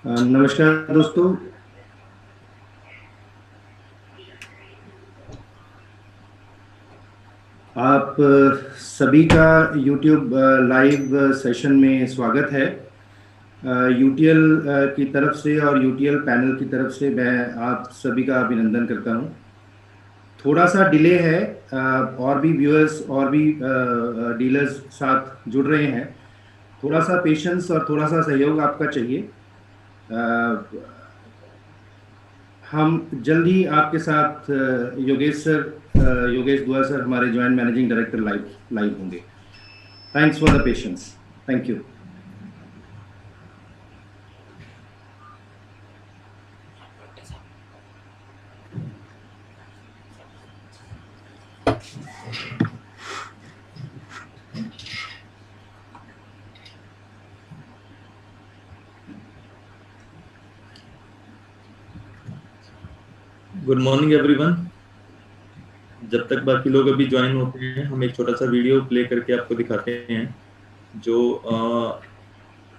नमस्कार दोस्तों। आप सभी का YouTube लाइव सेशन में स्वागत है। यूटीएल की तरफ से और यूटीएल पैनल की तरफ से मैं आप सभी का अभिनंदन करता हूं। थोड़ा सा डिले है। और भी व्यूअर्स और भी डीलर्स साथ जुड़ रहे हैं। थोड़ा सा पेशेंस और थोड़ा सा सहयोग आपका चाहिए। हम जल्द ही आपके साथ योगेश सर, योगेश दुआ सर हमारे joint managing director live live होंगे। Thanks for the patience. Thank you. Good morning everyone. जब तक बाकी लोग अभी ज्वाइन होते हैं, हम एक छोटा सा वीडियो प्ले करके आपको दिखाते हैं जो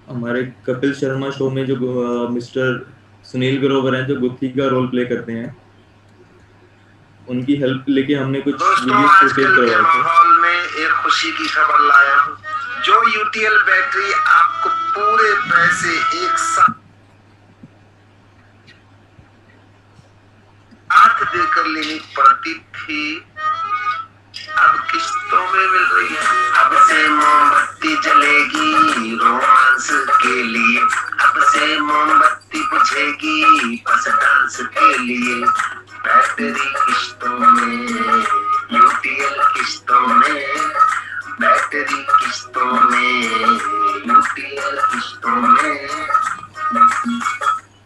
हमारे कपिल शर्मा शो में जो मिस्टर सुनील ग्रोवर हैं, जो गुत्थी का रोल प्ले करते हैं, उनकी हेल्प लेके हमने कुछ वीडियो प्रिपेयर करवाए थे। माहौल में एक खुशी की खबर लाया हूँ। जो यूटीएल बैटरी आपको पूरे पैसे एक साथ देकर लेनी पड़ती थी, अब किस्तों में मिल रही है। अब से मोमबत्ती जलेगी रोमांस के लिए, अब से मोमबत्ती बुझेगी बस डांस के लिए। बैटरी किस्तों में, यूटीएल किस्तों में, बैटरी किस्तों में, यूटीएल किस्तों में।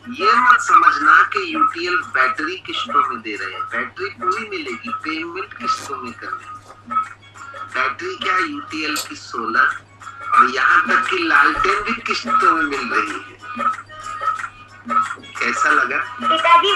ये मत समझना कि यूटीएल बैटरी किस्तों में दे रहे हैं। बैटरी पूरी मिलेगी, पेमेंट किस्तों में करनी। बैटरी क्या, यूटीएल की सोलर और यहाँ तक कि लालटेन भी किस्तों में मिल रही है। कैसा लगा पिताजी?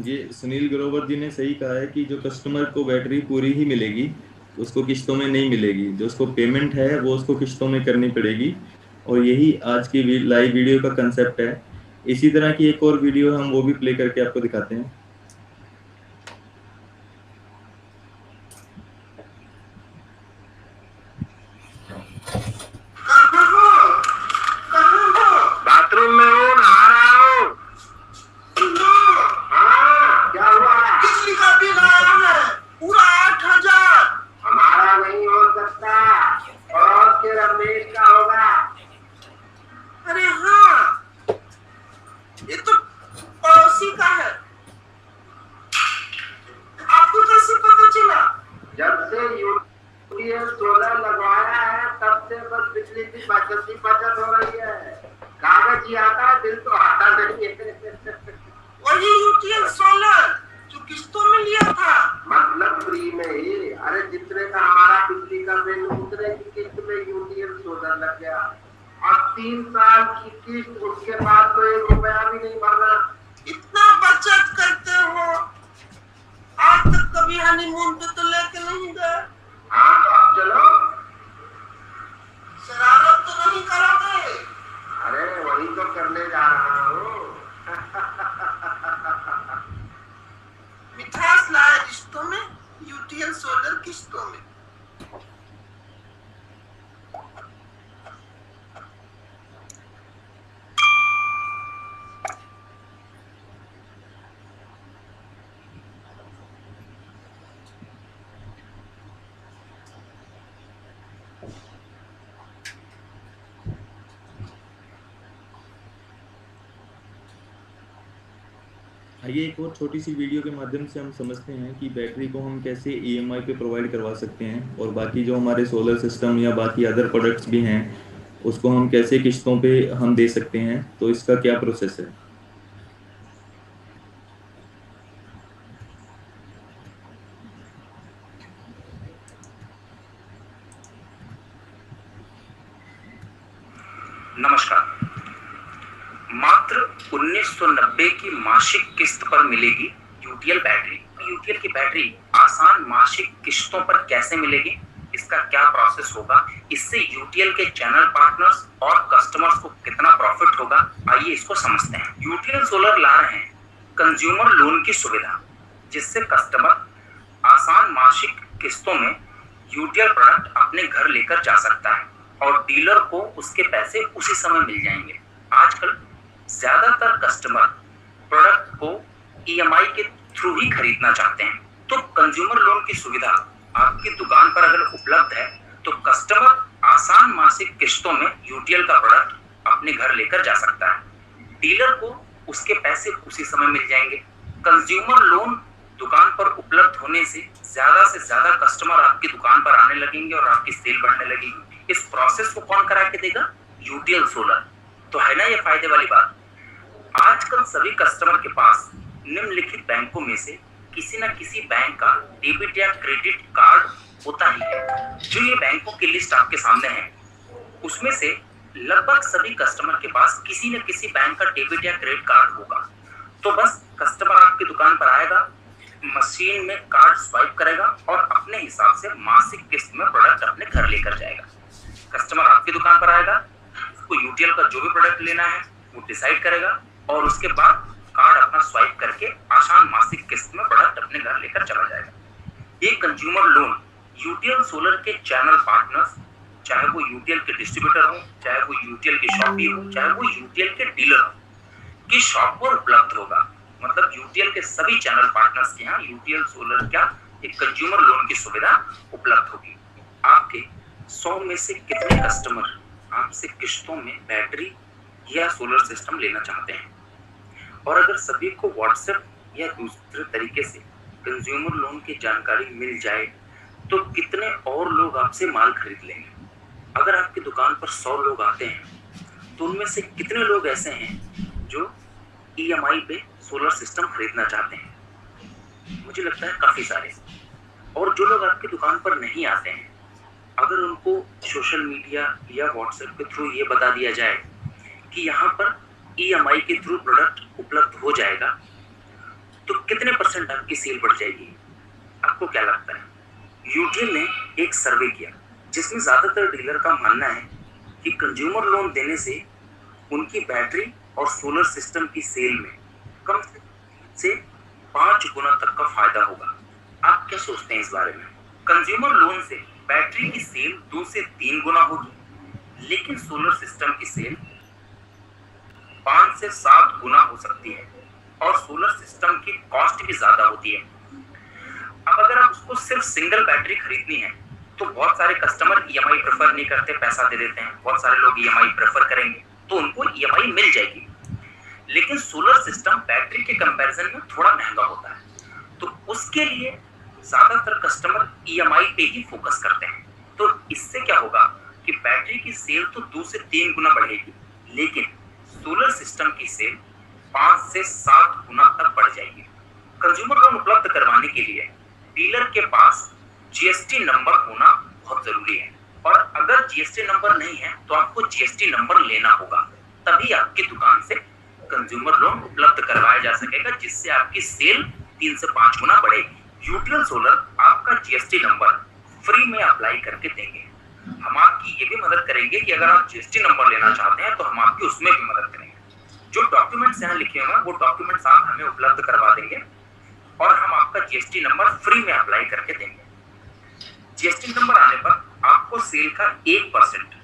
ये सुनील ग्रोवर जी ने सही कहा है कि जो कस्टमर को बैटरी पूरी ही मिलेगी, उसको किस्तों में नहीं मिलेगी। जो उसको पेमेंट है वो उसको किस्तों में करनी पड़ेगी, और यही आज की लाइव वीडियो का कंसेप्ट है। इसी तरह की एक और वीडियो हम वो भी प्ले करके आपको दिखाते हैं। बाथरूम में हूँ, नहा रहा हूँ। क्या हुआ? बिजली का बिल आया है पूरा 8,000। हमारा नहीं हो सकता, पड़ोस के रमेश का होगा। अरे हाँ, ये तो पड़ोसी का है। आपको कैसे पता चला? जब से यूटीएल सोलर लगवाया है तब से बस बिजली की बचत हो रही है। कागज ही आता है, दिल तो आता नहीं है। वही यूटीएल सोलर जो किस्तों में लिया था, मतलब फ्री में ही। अरे जितने का हमारा बिजली का बिल, उतने की किस्त में यूटीएल सोलर लग गया। और 3 साल की किस्त, उसके बाद तो 1 रुपया भी नहीं भरना। इतना बचत करते हो, आज तक कभी हनीमून पे तो लेके नहीं गए। हाँ तो अब चलो, शरारत तो नहीं करोगे? अरे वही तो करने जा रहा हूँ। मिठास लाए रिश्तों में, यूटीएल सोलर किस्तों में। आइए एक और छोटी सी वीडियो के माध्यम से हम समझते हैं कि बैटरी को हम कैसे ईएमआई पे प्रोवाइड करवा सकते हैं, और बाकी जो हमारे सोलर सिस्टम या बाकी अदर प्रोडक्ट्स भी हैं उसको हम कैसे किस्तों पे हम दे सकते हैं। तो इसका क्या प्रोसेस है। नमस्कार, मात्र 1990 की मासिक किस्त पर मिलेगी यूटीएल बैटरी। यूटीएल की बैटरी आसान मासिक किस्तों पर कैसे मिलेगी, इसका क्या प्रोसेस होगा, इससे यूटीएल के चैनल पार्टनर्स और कस्टमर्स को कितना प्रॉफिट होगा, आइए इसको समझते हैं। यूटीएल सोलर ला रहे हैं कंज्यूमर लोन की सुविधा, जिससे कस्टमर आसान मासिक किस्तों में यूटीएल प्रोडक्ट अपने घर लेकर जा सकता है और डीलर को उसके पैसे उसी समय मिल जाएंगे। आजकल ज्यादातर कस्टमर प्रोडक्ट को ईएमआई के थ्रू ही खरीदना चाहते हैं, तो कंज्यूमर लोन की सुविधा आपकी दुकान पर अगर उपलब्ध है तो कस्टमर आसान मासिक किस्तों में यूटीएल का प्रोडक्ट अपने घर लेकर जा सकता है। डीलर को उसके पैसे उसी समय मिल जाएंगे। कंज्यूमर लोन दुकान पर उपलब्ध होने से ज्यादा कस्टमर आपकी दुकान पर आने लगेंगे और आपकी सेल बढ़ने लगेगी। इस प्रोसेस को कौन करा के देगा? UTL solar. तो है ना ये फायदे वाली बात। आजकल सभी कस्टमर के पास निम्नलिखित बैंकों में से किसी न किसी बैंक का डेबिट या क्रेडिट कार्ड होता ही है। जो ये बैंकों की लिस्ट आपके सामने है, उसमें से लगभग सभी कस्टमर के पास किसी न किसी बैंक का डेबिट या क्रेडिट कार्ड होगा। तो बस कस्टमर आपकी दुकान पर आएगा, मशीन में कार्ड स्वाइप करेगा और अपने हिसाब से मासिक किस्त में प्रोडक्ट अपने घर लेकर जाएगा। कस्टमर आपकी दुकान पर आएगा, उसको यूटीएल का जो भी प्रोडक्ट लेना है वो डिसाइड करेगा और उसके बाद कार्ड अपना स्वाइप करके आसान मासिक किस्त में प्रोडक्ट अपने घर लेकर चला जाएगा। ये कंज्यूमर लोन यूटीएल सोलर के चैनल पार्टनर्स, चाहे वो यूटीएल के डिस्ट्रीब्यूटर हो, चाहे वो यूटीएल के शॉपी हो, चाहे वो यूटीएल के डीलर हो, की शॉप पर उपलब्ध होगा। मतलब यूटीएल के सभी चैनल पार्टनर्स के यहाँ यूटीएल सोलर का एक कंज्यूमर लोन की सुविधा उपलब्ध होगी। आपके 100 में से कितने कस्टमर आपसे किस्तों में बैटरी या सोलर सिस्टम लेना चाहते हैं? और अगर सभी को व्हाट्सएप या दूसरे तरीके से कंज्यूमर लोन की जानकारी मिल जाए तो कितने और लोग आपसे माल खरीद लेंगे? अगर आपकी दुकान पर 100 लोग आते हैं तो उनमें से कितने लोग ऐसे हैं जो ईएमआई पे सोलर सिस्टम खरीदना चाहते हैं? मुझे लगता है काफी सारे। और जो लोग आपकी दुकान पर नहीं आते हैं, अगर उनको सोशल मीडिया या व्हाट्सएप के थ्रू ये बता दिया जाए कि यहाँ पर ईएमआई के थ्रू प्रोडक्ट उपलब्ध हो जाएगा, तो कितने % आपकी सेल बढ़ जाएगी? आपको क्या लगता है? यूटीएल ने एक सर्वे किया जिसमें ज्यादातर डीलर का मानना है कि कंज्यूमर लोन देने से उनकी बैटरी और सोलर सिस्टम की सेल में कम से 5 गुना तक का फायदा होगा। आप क्या सोचते हैं इस बारे में? कंज्यूमर लोन से बैटरी की सेल 2 से 3 गुना होगी, लेकिन सोलर सिस्टम की सेल 5 से 7 गुना हो सकती है और सोलर सिस्टम की कॉस्ट भी ज्यादा होती है। अब अगर आप उसको सिर्फ सिंगल बैटरी खरीदनी है तो बहुत सारे कस्टमर ईएमआई प्रेफर नहीं करते, पैसा दे देते हैं। बहुत सारे लोग ईएमआई प्रेफर करेंगे तो उनको ईएमआई मिल जाएगी, लेकिन सोलर सिस्टम बैटरी के कंपैरिजन में थोड़ा महंगा होता है, तो उसके लिए ज्यादातर कस्टमर ईएमआई पे ही फोकस करते हैं। तो इससे क्या होगा कि बैटरी की सेल तो 2 से 3 गुना बढ़ेगी, लेकिन सोलर सिस्टम की सेल 5 से 7 गुना तक बढ़ जाएगी। कंज्यूमर लोन उपलब्ध करवाने के लिए डीलर के पास जीएसटी नंबर होना बहुत जरूरी है, और अगर जीएसटी नंबर नहीं है तो आपको जीएसटी नंबर लेना होगा, तभी आपकी दुकान से कंज्यूमर लोन उपलब्ध करवाया जा सकेगा, जिससे आपकी सेल 3 से 5 गुना बढ़ेगी। यूटीएल सोलर आपका जीएसटी नंबर फ्री में अप्लाई करके देंगे। हम आपकी ये भी मदद करेंगे कि अगर आप जीएसटी नंबर लेना चाहते हैं तो हम आपकी उसमें भी मदद करेंगे। जो डॉक्यूमेंट्स यहाँ लिखे हुए हैं वो डॉक्यूमेंट्स आप हमें उपलब्ध करवा देंगे और हम आपका जीएसटी नंबर फ्री में अप्लाई करके देंगे। जीएसटी नंबर आने पर आपको सेल का 1%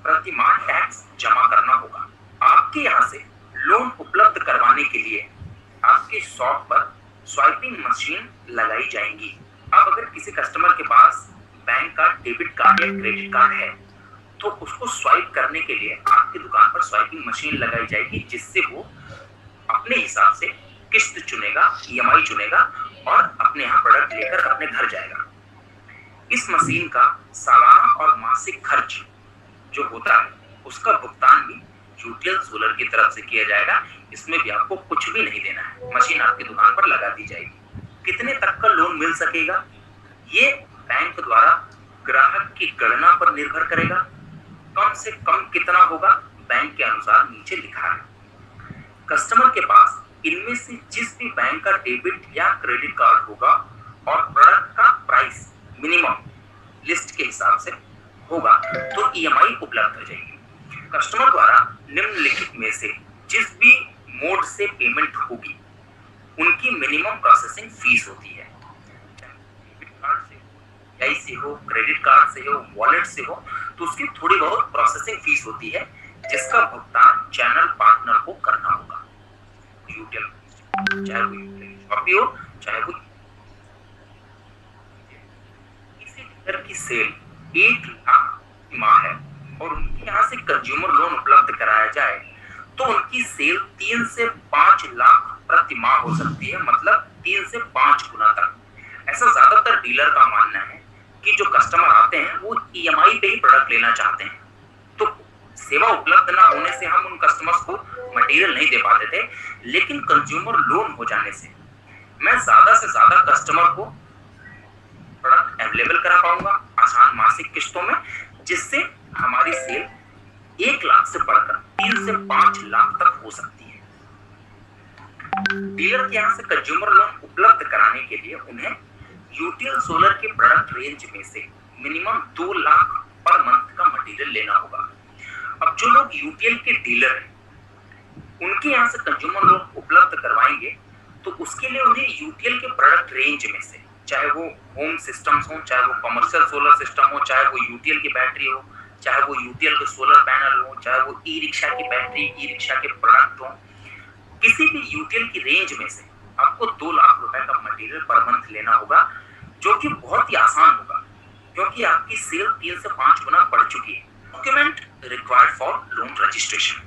प्रति माह टैक्स जमा करना होगा। आपके यहाँ से लोन उपलब्ध करवाने के लिए आपकी शॉप पर स्वाइपिंग मशीन लगाई जाएंगी। अब अगर किसी कस्टमर के पास बैंक का डेबिट कार्ड या क्रेडिट कार्ड है तो उसको स्वाइप करने के लिए आपकी दुकान पर स्वाइपिंग मशीन लगाई जाएगी, जिससे वो अपने हिसाब से किस्त चुनेगा, ईएमआई चुनेगा और अपने यहाँ प्रोडक्ट लेकर अपने घर जाएगा। इस मशीन का सालाना और मासिक खर्च जो होता है उसका भुगतान भी यूटीएल सोलर की तरफ से किया जाएगा। इसमें भी आपको कुछ भी नहीं देना है, मशीन आपकी दुकान पर लगा दी जाएगी। कितने तक का लोन मिल सकेगा ये बैंक द्वारा ग्राहक की गणना पर निर्भर करेगा। कम से कम कितना होगा बैंक के अनुसार नीचे लिखा है। कस्टमर के पास इनमें से जिस भी बैंक का डेबिट या क्रेडिट कार्ड होगा और प्रोडक्ट का प्राइस मिनिमम लिस्ट के हिसाब से होगा तो ईएमआई उपलब्ध हो जाएगी। कस्टमर द्वारा निम्नलिखित में से जिस भी मोड से पेमेंट होगी उनकी मिनिमम प्रोसेसिंग फीस होती है। डेबिट कार्ड से यूपीआई से हो, क्रेडिट कार्ड से हो, वॉलेट से हो, तो उसकी थोड़ी बहुत प्रोसेसिंग फीस होती है जिसका भुगतान चैनल पार्टनर को करना होगा। यूटीएल चाहे वो शॉपी हो चाहे वो किसी डीलर की सेल 1 लाख माह है और उनके यहाँ से कंज्यूमर लोन उपलब्ध कराया जाए तो उनकी सेल 3 से 5 लाख प्रति माह हो सकती है, मतलब 3 से 5 गुना तक। ऐसा ज्यादातर डीलर का मानना है कि जो कस्टमर आते हैं वो ईएमआई पे ही प्रोडक्ट लेना चाहते हैं, तो सेवा उपलब्ध ना होने से हम उन कस्टमर्स को मटेरियल नहीं दे पाते थे। लेकिन कंज्यूमर लोन हो जाने से मैं ज्यादा से ज्यादा कस्टमर को प्रोडक्ट अवेलेबल करा पाऊंगा आसान मासिक किस्तों में, जिससे हमारी सेल 1 लाख से बढ़कर 3 से 5 लाख तक हो सकती है। डीलर के यहाँ से कंज्यूमर लोन उपलब्ध कराने के लिए उन्हें यूटीएल सोलर के प्रोडक्ट रेंज में से मिनिमम 2 लाख पर मंथ का मटेरियल लेना होगा। अब जो लोग यूटीएल के डीलर हैं उनके यहाँ से कंज्यूमर लोन उपलब्ध करवाएंगे तो उसके लिए उन्हें यूटीएल के प्रोडक्ट रेंज में से, चाहे वो होम सिस्टम्स हो, चाहे वो कमर्शियल सोलर सिस्टम हो, चाहे वो यूटीएल की बैटरी हो, चाहे वो यूटीएल के सोलर पैनल हो, चाहे वो ई रिक्शा की बैटरी, ई रिक्शा के प्रोडक्ट हो, किसी भी यूटीएल की रेंज में से आपको 2 लाख रुपए का मटेरियल पर मंथ लेना होगा, जो कि बहुत ही आसान होगा क्योंकि आपकी सेल 3 से 5 गुना बढ़ चुकी है। Document required for loan registration.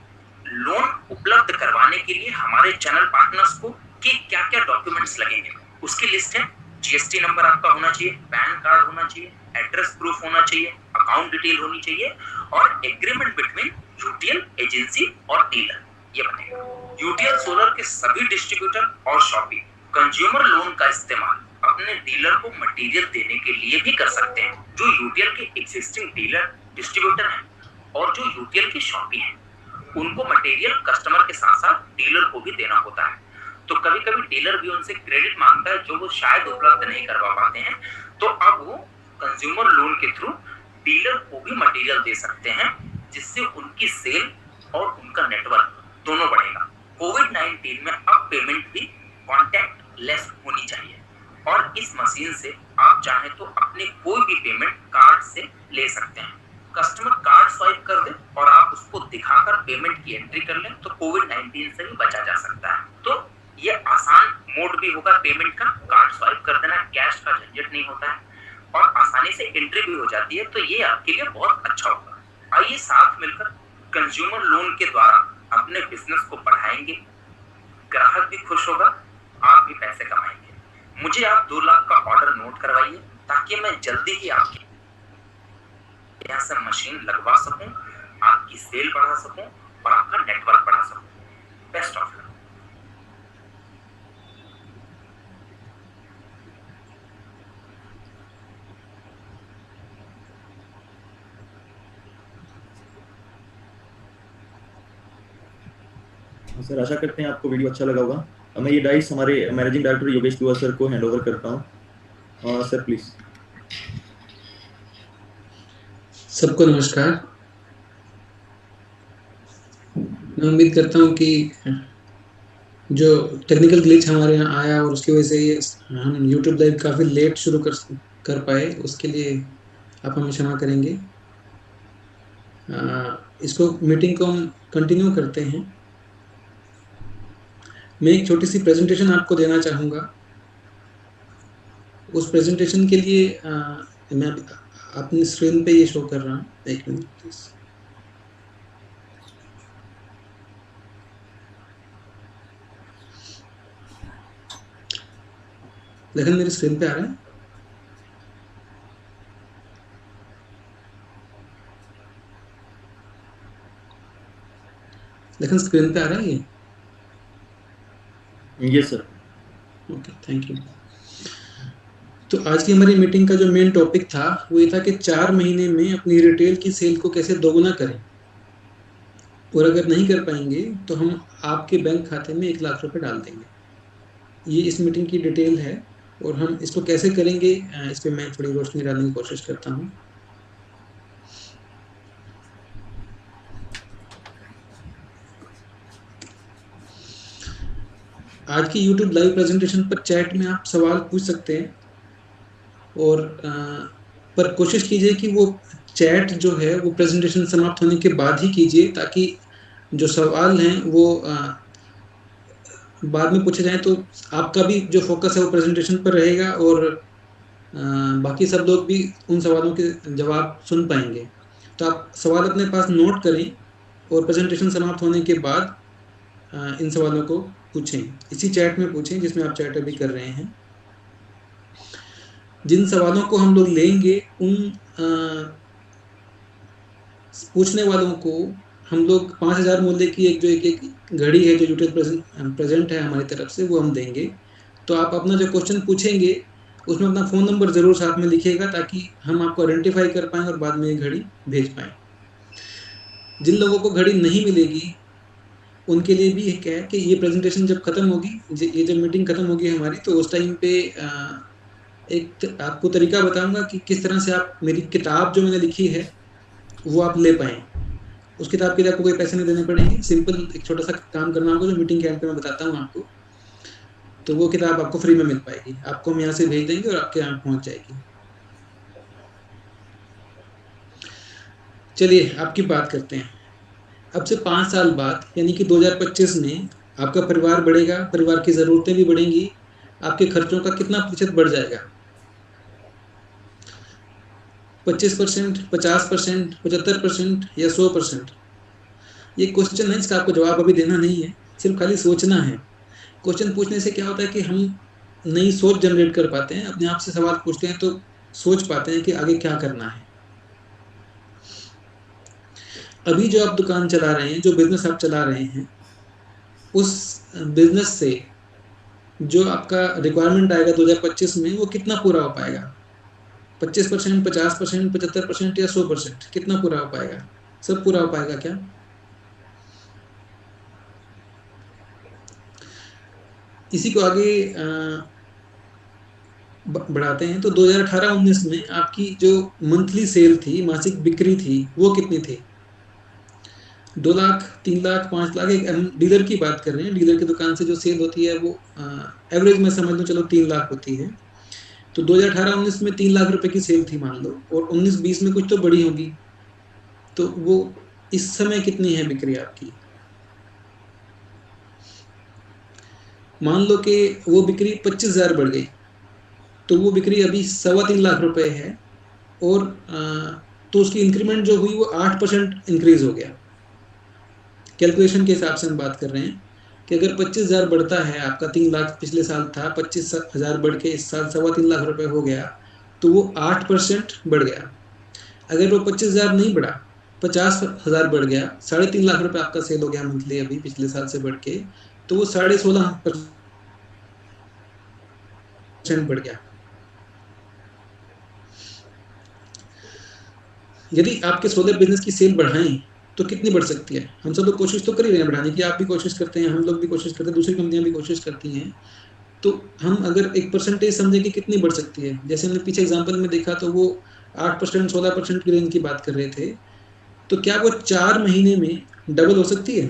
Loan उपलब्ध करवाने के लिए हमारे चैनल पार्टनर्स को क्या क्या डॉक्यूमेंट्स लगेंगे उसकी लिस्ट है। जीएसटी नंबर आपका होना चाहिए, पैन कार्ड होना चाहिए, एड्रेस प्रूफ होना चाहिए, अकाउंट डिटेल होनी चाहिए और एग्रीमेंट बिटवीन यूटीएल एजेंसी और डीलर ये बनेगा। यूटीएल सोलर के सभी डिस्ट्रीब्यूटर और शॉपी कंज्यूमर लोन का इस्तेमाल अपने डीलर को मटेरियल देने के लिए भी कर सकते हैं। जो यूटीएल के एग्जिस्टिंग डीलर डिस्ट्रीब्यूटर हैं और जो यूटीएल के शॉपी हैं उनको मटेरियल कस्टमर के साथ साथ डीलर को भी देना होता है। तो कभी कभी डीलर भी उनसे क्रेडिट मांगता है जो वो शायद उपलब्ध नहीं करवा पाते हैं, तो अब वो कंज्यूमर लोन के थ्रू डीलर को भी मटेरियल दे सकते हैं, जिससे उनकी सेल और उनका नेटवर्क दोनों बढ़ेगा। कोविड-19 में अब पेमेंट भी कॉन्टैक्ट लेस होनी चाहिए और इस मशीन से आप चाहें तो अपने कोई भी पेमेंट कार्ड से ले सकते हैं। कस्टमर कार्ड स्वाइप कर दे और आप उसको दिखाकर पेमेंट की एंट्री कर लें तो कोविड-19 से भी बचा जा सकता है। तो ये आसान मोड भी होगा पेमेंट का, कार्ड स्वाइप कर देना, कैश का झंझट नहीं होता है और आसानी से एंट्री भी हो जाती है, तो ये आपके लिए बहुत अच्छा होगा। आइए साथ मिलकर कंज्यूमर लोन के द्वारा अपने बिजनेस को बढ़ाएंगे, ग्राहक भी खुश होगा, आप भी पैसे कमाएंगे। मुझे आप 2 लाख का ऑर्डर नोट करवाइए ताकि मैं जल्दी ही आपके यहाँ से मशीन लगवा सकूं, आपकी सेल बढ़ा सकूं और आपका नेटवर्क बढ़ा सकूं। Best of luck. सर आशा करते हैं आपको वीडियो अच्छा लगा होगा। अब मैं ये डाइस हमारे managing director Yogesh Dua sir को हैंड ओवर करता हूँ। Sir please. सबको नमस्कार। मैं उम्मीद करता हूँ कि जो टेक्निकल ग्लिच हमारे यहाँ आया और उसकी वजह से ये हम यूट्यूब लाइव काफ़ी लेट शुरू कर पाए, उसके लिए आप हमें क्षमा करेंगे। इसको मीटिंग को हम कंटिन्यू करते हैं। मैं एक छोटी सी प्रेजेंटेशन आपको देना चाहूँगा। उस प्रेजेंटेशन के लिए मैं अपनी स्क्रीन पे ये शो कर रहा हूँ। 1 मिनट प्लीज। लेकिन मेरी स्क्रीन पे आ रहा है। लेकिन स्क्रीन पे आ रहा है ये। Yes sir. Okay, thank you. तो आज की हमारी मीटिंग का जो मेन टॉपिक था वो ये था कि 4 महीने में अपनी रिटेल की सेल को कैसे दोगुना करें। और अगर नहीं कर पाएंगे तो हम आपके बैंक खाते में 1 लाख रुपए डाल देंगे। ये इस मीटिंग की डिटेल है, और हम इसको कैसे करेंगे इस पर मैं थोड़ी रोशनी डालने की कोशिश करता हूँ। आज की YouTube लाइव प्रेजेंटेशन पर चैट में आप सवाल पूछ सकते हैं, और पर कोशिश कीजिए कि वो चैट जो है वो प्रेजेंटेशन समाप्त होने के बाद ही कीजिए, ताकि जो सवाल हैं वो बाद में पूछे जाएं तो आपका भी जो फोकस है वो प्रेजेंटेशन पर रहेगा, और बाकी सब लोग भी उन सवालों के जवाब सुन पाएंगे। तो आप सवाल अपने पास नोट करें और प्रेजेंटेशन समाप्त होने के बाद इन सवालों को पूछें, इसी चैट में पूछें जिसमें आप चैट अभी कर रहे हैं। जिन सवालों को हम लोग लेंगे उन पूछने वालों को हम लोग 5000 मूल्य की एक घड़ी है जो यूट्यूब प्रेजेंट है हमारी तरफ से, वो हम देंगे। तो आप अपना जो क्वेश्चन पूछेंगे उसमें अपना फ़ोन नंबर ज़रूर साथ में लिखिएगा, ताकि हम आपको आइडेंटिफाई कर पाएँ और बाद में ये घड़ी भेज पाएँ। जिन लोगों को घड़ी नहीं मिलेगी उनके लिए भी एक है कि ये प्रेजेंटेशन जब ख़त्म होगी, ये जब मीटिंग ख़त्म होगी हमारी, तो उस टाइम पे एक आपको तरीका बताऊंगा कि किस तरह से आप मेरी किताब जो मैंने लिखी है वो आप ले पाएँ। उस किताब के लिए आपको कोई पैसे नहीं देने पड़ेंगे, सिंपल एक छोटा सा काम करना होगा जो मीटिंग के एंड पे मैं बताता हूँ आपको। तो वो किताब आपको फ्री में मिल पाएगी, आपको हम यहाँ से भेज देंगे और आपके यहाँ पहुँच जाएगी। चलिए आपकी बात करते हैं। अब से 5 साल बाद यानी कि 2025 में आपका परिवार बढ़ेगा, परिवार की ज़रूरतें भी बढ़ेंगी, आपके खर्चों का कितना प्रतिशत बढ़ जाएगा? 25%, 50%, 75% या 100%? ये क्वेश्चन है इसका आपको जवाब अभी देना नहीं है, सिर्फ खाली सोचना है। क्वेश्चन पूछने से क्या होता है कि हम नई सोच जनरेट कर पाते हैं, अपने आप से सवाल पूछते हैं तो सोच पाते हैं कि आगे क्या करना है। अभी जो आप दुकान चला रहे हैं, जो बिजनेस आप चला रहे हैं, उस बिजनेस से जो आपका रिक्वायरमेंट आएगा 2025 में वो कितना पूरा हो पाएगा? 25%, 50%, 75% या 100%? कितना पूरा हो पाएगा? सब पूरा हो पाएगा क्या? इसी को आगे बढ़ाते हैं तो 2018-19 में आपकी जो मंथली सेल थी, मासिक बिक्री थी, वो कितनी थी? 2 लाख, 3 लाख, 5 लाख? एक डीलर की बात कर रहे हैं, डीलर की दुकान से जो सेल होती है वो एवरेज में समझ लो चलो 3 लाख होती है। तो 2018-19 में 3 लाख रुपए की सेल थी मान लो, और 19-20 में कुछ तो बड़ी होगी, तो वो इस समय कितनी है बिक्री आपकी? मान लो कि वो बिक्री 25,000 बढ़ गई, तो वो बिक्री अभी 3.25 लाख रुपए है, और तो उसकी इंक्रीमेंट जो हुई वो 8% इंक्रीज हो गया। कैलकुलेशन के हिसाब से हम बात कर रहे हैं कि अगर 25,000 बढ़ता है आपका, 3 लाख पिछले साल था, 25,000 बढ़ के इस साल 3.25 लाख रुपए हो गया, तो वो 8% बढ़ गया। अगर वो 25,000 नहीं बढ़ा, 50,000 बढ़ गया, 3.5 लाख रुपए आपका सेल हो गया मंथली अभी पिछले साल से बढ़ के, तो वो 16.5% बढ़ गया। यदि आपके सोलर बिजनेस की सेल बढ़ाएं तो कितनी बढ़ सकती है? हम सब लोग कोशिश तो कर ही रहे हैं बढ़ाने की, आप भी कोशिश करते हैं, हम लोग भी कोशिश करते हैं, दूसरी कंपनियां भी कोशिश करती हैं। तो हम अगर एक परसेंटेज समझें कि कितनी बढ़ सकती है, जैसे हमने पीछे एग्जांपल में देखा तो वो 8%, 16% की रेंज की बात कर रहे थे, तो क्या वो 4 महीने में डबल हो सकती है?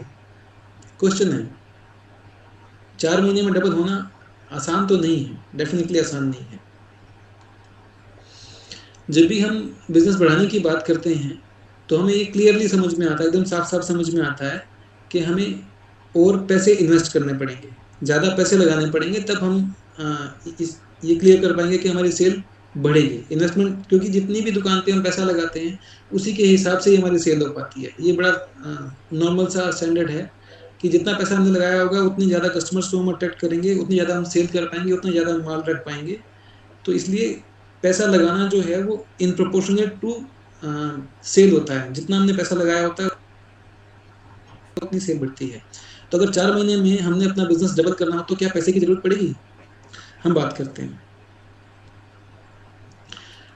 क्वेश्चन है। 4 महीने में डबल होना आसान तो नहीं है, डेफिनेटली आसान नहीं है। जब भी हम बिजनेस बढ़ाने की बात करते हैं तो हमें ये क्लियरली समझ में आता है, एकदम साफ साफ समझ में आता है कि हमें और पैसे इन्वेस्ट करने पड़ेंगे, ज़्यादा पैसे लगाने पड़ेंगे, तब हम ये क्लियर कर पाएंगे कि हमारी सेल बढ़ेगी। इन्वेस्टमेंट, क्योंकि जितनी भी दुकान पे हम पैसा लगाते हैं उसी के हिसाब से ही हमारी सेल हो पाती है। ये बड़ा नॉर्मल सा स्टैंडर्ड है कि जितना पैसा हमने लगाया होगा उतनी ज़्यादा कस्टमर्स को हम अट्रैक्ट करेंगे, उतनी ज़्यादा हम सेल कर पाएंगे, उतना ज़्यादा हम माल रख पाएंगे। तो इसलिए पैसा लगाना जो है वो इन प्रोपोर्शनेट टू सेल होता है, जितना हमने पैसा लगाया होता है उतनी सेल बढ़ती है। तो अगर 4 महीने में हमने अपना बिजनेस डबल करना हो तो क्या पैसे की जरूरत पड़ेगी? हम बात करते हैं।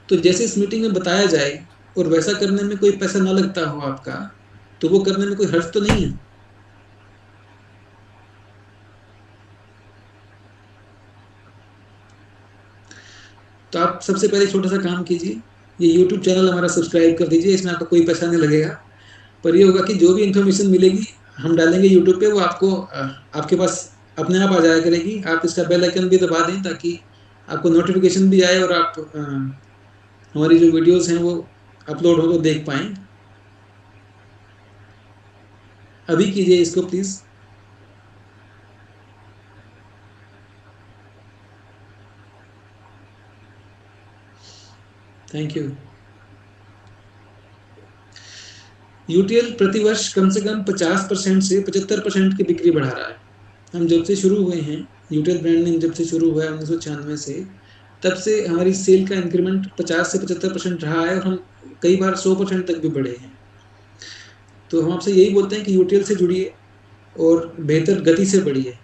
तो जैसे इस मीटिंग में बताया जाए और वैसा करने में कोई पैसा ना लगता हो आपका, तो वो करने में कोई हर्ज तो नहीं है। तो आप सबसे पहले छोटा सा काम कीजिए, ये यूट्यूब चैनल हमारा सब्सक्राइब कर दीजिए, इसमें आपका कोई पैसा नहीं लगेगा, पर ये होगा कि जो भी इन्फॉर्मेशन मिलेगी हम डालेंगे यूट्यूब पे, वो आपको आपके पास अपने आप आ जाया करेगी। आप इसका बेल आइकन भी दबा दें ताकि आपको नोटिफिकेशन भी आए और आप हमारी जो वीडियोस हैं वो अपलोड हो तो देख पाएँ। अभी कीजिए इसको प्लीज़। Thank you. यूटीएल प्रतिवर्ष कम से कम 50% से 75% की बिक्री बढ़ा रहा है। हम जब से शुरू हुए हैं, यूटीएल ब्रांडिंग जब से शुरू हुआ है 1996 से, तब से हमारी सेल का इंक्रीमेंट 50 से 75% रहा है और हम कई बार 100% तक भी बढ़े हैं। तो हम आपसे यही बोलते हैं कि यूटीएल से जुड़िए और बेहतर गति से बढ़िए।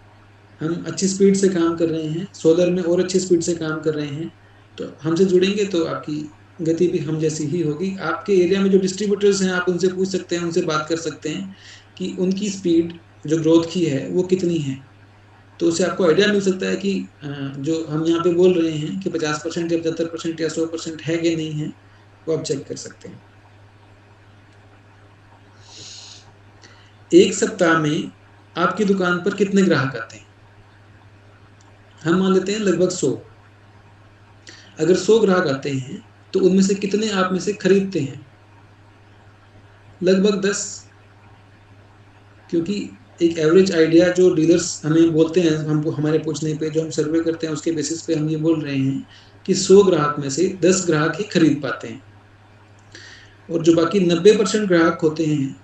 हम अच्छी स्पीड से काम कर रहे हैं, सोलर में और अच्छी स्पीड से काम कर रहे हैं, तो हमसे जुड़ेंगे तो आपकी गति भी हम जैसी ही होगी। आपके एरिया में जो डिस्ट्रीब्यूटर्स हैं, आप उनसे पूछ सकते हैं, उनसे बात कर सकते हैं कि उनकी स्पीड जो ग्रोथ की है वो कितनी है, तो उससे आपको आइडिया मिल सकता है कि जो हम यहाँ पे बोल रहे हैं कि 50% या 75% या 100% है कि नहीं है, वो आप चेक कर सकते हैं। एक सप्ताह में आपकी दुकान पर कितने ग्राहक आते हैं? हम मान लेते हैं लगभग 100। अगर 100 ग्राहक आते हैं तो उनमें से कितने आप में से खरीदते हैं? लगभग 10, क्योंकि एक एवरेज आइडिया जो डीलर्स हमें बोलते हैं, हमको हमारे पूछने पे जो हम सर्वे करते हैं उसके बेसिस पे हम ये बोल रहे हैं कि 100 ग्राहक में से 10 ग्राहक ही खरीद पाते हैं, और जो बाकी 90% ग्राहक होते हैं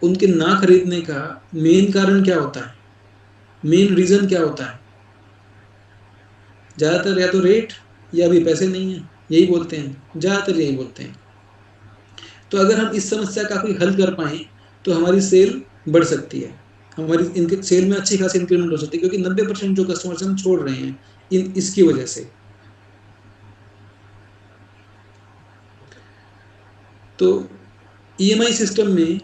उनके ना खरीदने का मेन कारण क्या होता है, मेन रीज़न क्या होता है? ज़्यादातर या तो रेट या भी पैसे नहीं हैं, यही बोलते हैं, ज़्यादातर यही बोलते हैं। तो अगर हम इस समस्या का कोई हल कर पाएँ तो हमारी सेल बढ़ सकती है, हमारी इनके सेल में अच्छी खासी इंक्रीमेंट हो सकती है, क्योंकि 90% जो कस्टमर्स हम छोड़ रहे हैं इसकी वजह से। तो ईएमआई सिस्टम में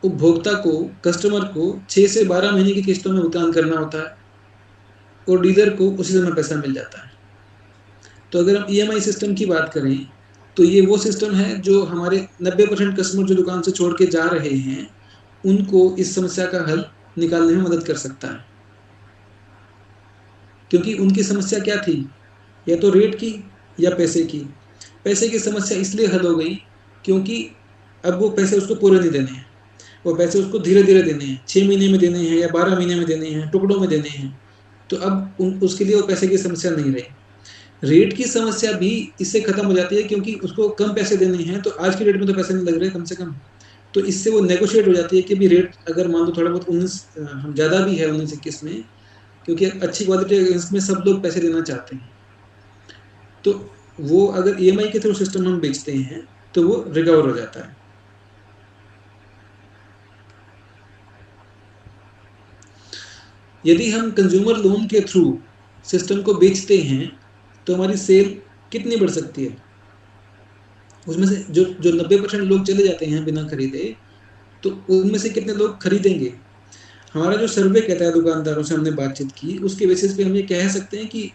उपभोक्ता को, कस्टमर को 6 से 12 महीने की किस्तों में भुगतान करना होता है और डीलर को उसी समय पैसा मिल जाता है। तो अगर हम ईएमआई सिस्टम की बात करें तो ये वो सिस्टम है जो हमारे 90% कस्टमर जो दुकान से छोड़ के जा रहे हैं उनको इस समस्या का हल निकालने में मदद कर सकता है। क्योंकि उनकी समस्या क्या थी, या तो रेट की या पैसे की। पैसे की समस्या इसलिए हल हो गई क्योंकि अब वो पैसे उसको पूरे नहीं देने हैं, वो पैसे उसको धीरे धीरे देने हैं, 6 महीने में देने हैं या 12 महीने में देने हैं, टुकड़ों में देने हैं। तो अब उसके लिए वो पैसे की समस्या नहीं रही। रेट की समस्या भी इससे खत्म हो जाती है क्योंकि उसको कम पैसे देने हैं, तो आज की डेट में तो पैसे नहीं लग रहे कम से कम, तो इससे वो नेगोशिएट हो जाती है कि भी रेट अगर मान लो थोड़ा बहुत 19 ज़्यादा भी है 19-21 में, क्योंकि अच्छी क्वालिटी इसमें सब लोग पैसे देना चाहते हैं, तो वो अगर ईएमआई के थ्रू सिस्टम हम बेचते हैं तो वो रिकवर हो जाता है। यदि हम कंज्यूमर लोन के थ्रू सिस्टम को बेचते हैं तो हमारी सेल कितनी बढ़ सकती है? उसमें से जो 90% लोग चले जाते हैं बिना खरीदे, तो उनमें से कितने लोग खरीदेंगे? हमारा जो सर्वे कहता है, दुकानदारों से हमने बातचीत की, उसके बेसिस पे हम ये कह सकते हैं कि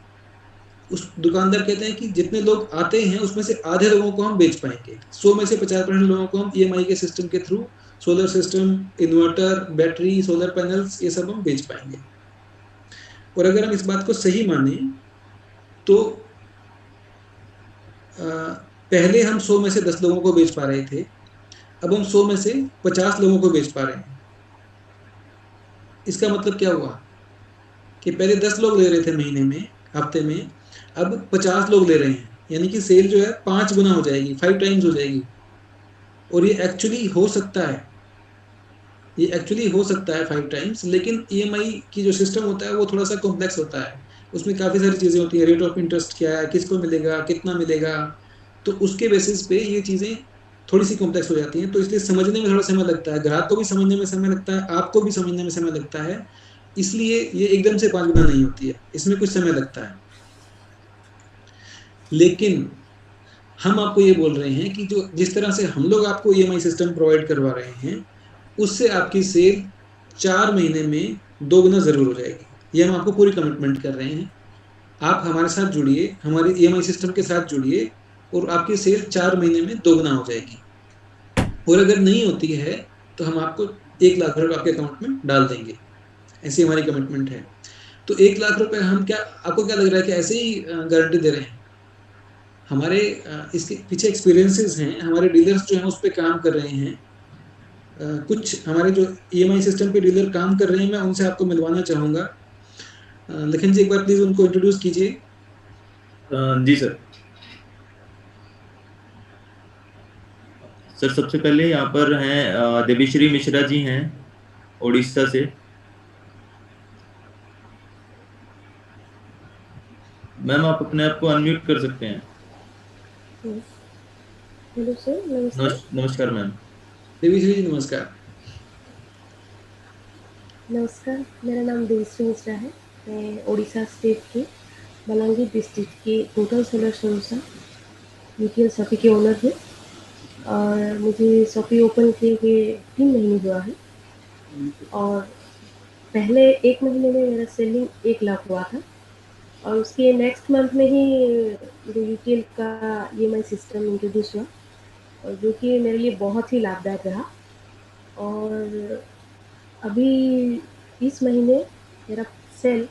उस दुकानदार कहते हैं कि जितने लोग आते हैं उसमें से आधे लोगों को हम बेच पाएंगे। 100 में से 50% लोगों को हम ईएमआई के सिस्टम के through solar system, inverter, battery, solar panels, ये सब हम बेच पाएंगे। और अगर हम इस बात को सही माने तो पहले हम 100 में से 10 लोगों को बेच पा रहे थे, अब हम 100 में से 50 लोगों को बेच पा रहे हैं। इसका मतलब क्या हुआ कि पहले 10 लोग ले रहे थे महीने में, हफ्ते में, अब 50 लोग ले रहे हैं, यानी कि सेल जो है 5 गुना हो जाएगी, 5 टाइम्स हो जाएगी। और ये एक्चुअली हो सकता है, ये एक्चुअली हो सकता है 5 टाइम्स, लेकिन ईएमआई की जो सिस्टम होता है वो थोड़ा सा कॉम्प्लेक्स होता है, उसमें काफ़ी सारी चीज़ें होती हैं, रेट ऑफ इंटरेस्ट क्या है, किसको मिलेगा, कितना मिलेगा, तो उसके बेसिस पे ये चीज़ें थोड़ी सी कॉम्प्लेक्स हो जाती हैं, तो इसलिए समझने में थोड़ा समय लगता है, ग्राहक को भी समझने में समय लगता है, आपको भी समझने में समय लगता है, इसलिए ये एकदम से 5 गुना नहीं होती है, इसमें कुछ समय लगता है। लेकिन हम आपको ये बोल रहे हैं कि जो जिस तरह से हम लोग आपको EMI सिस्टम प्रोवाइड करवा रहे हैं, उससे आपकी सेल 4 महीने में 2 गुना ज़रूर हो जाएगी। ये हम आपको पूरी कमिटमेंट कर रहे हैं। आप हमारे साथ जुड़िए, हमारे EMI सिस्टम के साथ जुड़िए और आपकी सेल 4 महीने में 2 गुना हो जाएगी। और अगर नहीं होती है तो हम आपको 1 लाख रुपए आपके अकाउंट में डाल देंगे। ऐसी हमारी कमिटमेंट है। तो 1 लाख रुपए हम क्या, आपको क्या लग रहा है कि ऐसे ही गारंटी दे रहे हैं? हमारे इसके पीछे एक्सपीरियंसेस हैं, हमारे डीलर्स जो हैं उस पे काम कर रहे हैं। कुछ हमारे जो EMI सिस्टम पे डीलर काम कर रहे हैं, मैं उनसे आपको मिलवाना चाहूँगा। लखन जी, एक बार प्लीज़ उनको इंट्रोड्यूस कीजिए। जी सर। सर सबसे पहले यहाँ पर हैं देवीश्री मिश्रा जी हैं उड़ीसा से। मैम आप अपने आप को अनम्यूट कर सकते हैं। हेलो सर, नमस्कार। नमस्कार मैम। देवीश्री जी नमस्कार। नमस्कार, मेरा नाम देवीश्री मिश्रा है। मैं उड़ीसा स्टेट के बलांगीर डिस्ट्रिक्ट के total solar solution UTL shoppe के ओनर हूँ और मुझे शॉपी ओपन किए हुए 3 महीने हुआ है और पहले 1 महीने में मेरा सेलिंग 1 लाख हुआ था और उसके नेक्स्ट मंथ में ही जो यूटीएल का EMI सिस्टम इंट्रोड्यूस हुआ और जो कि मेरे लिए बहुत ही लाभदायक रहा। और अभी इस महीने मेरा सेल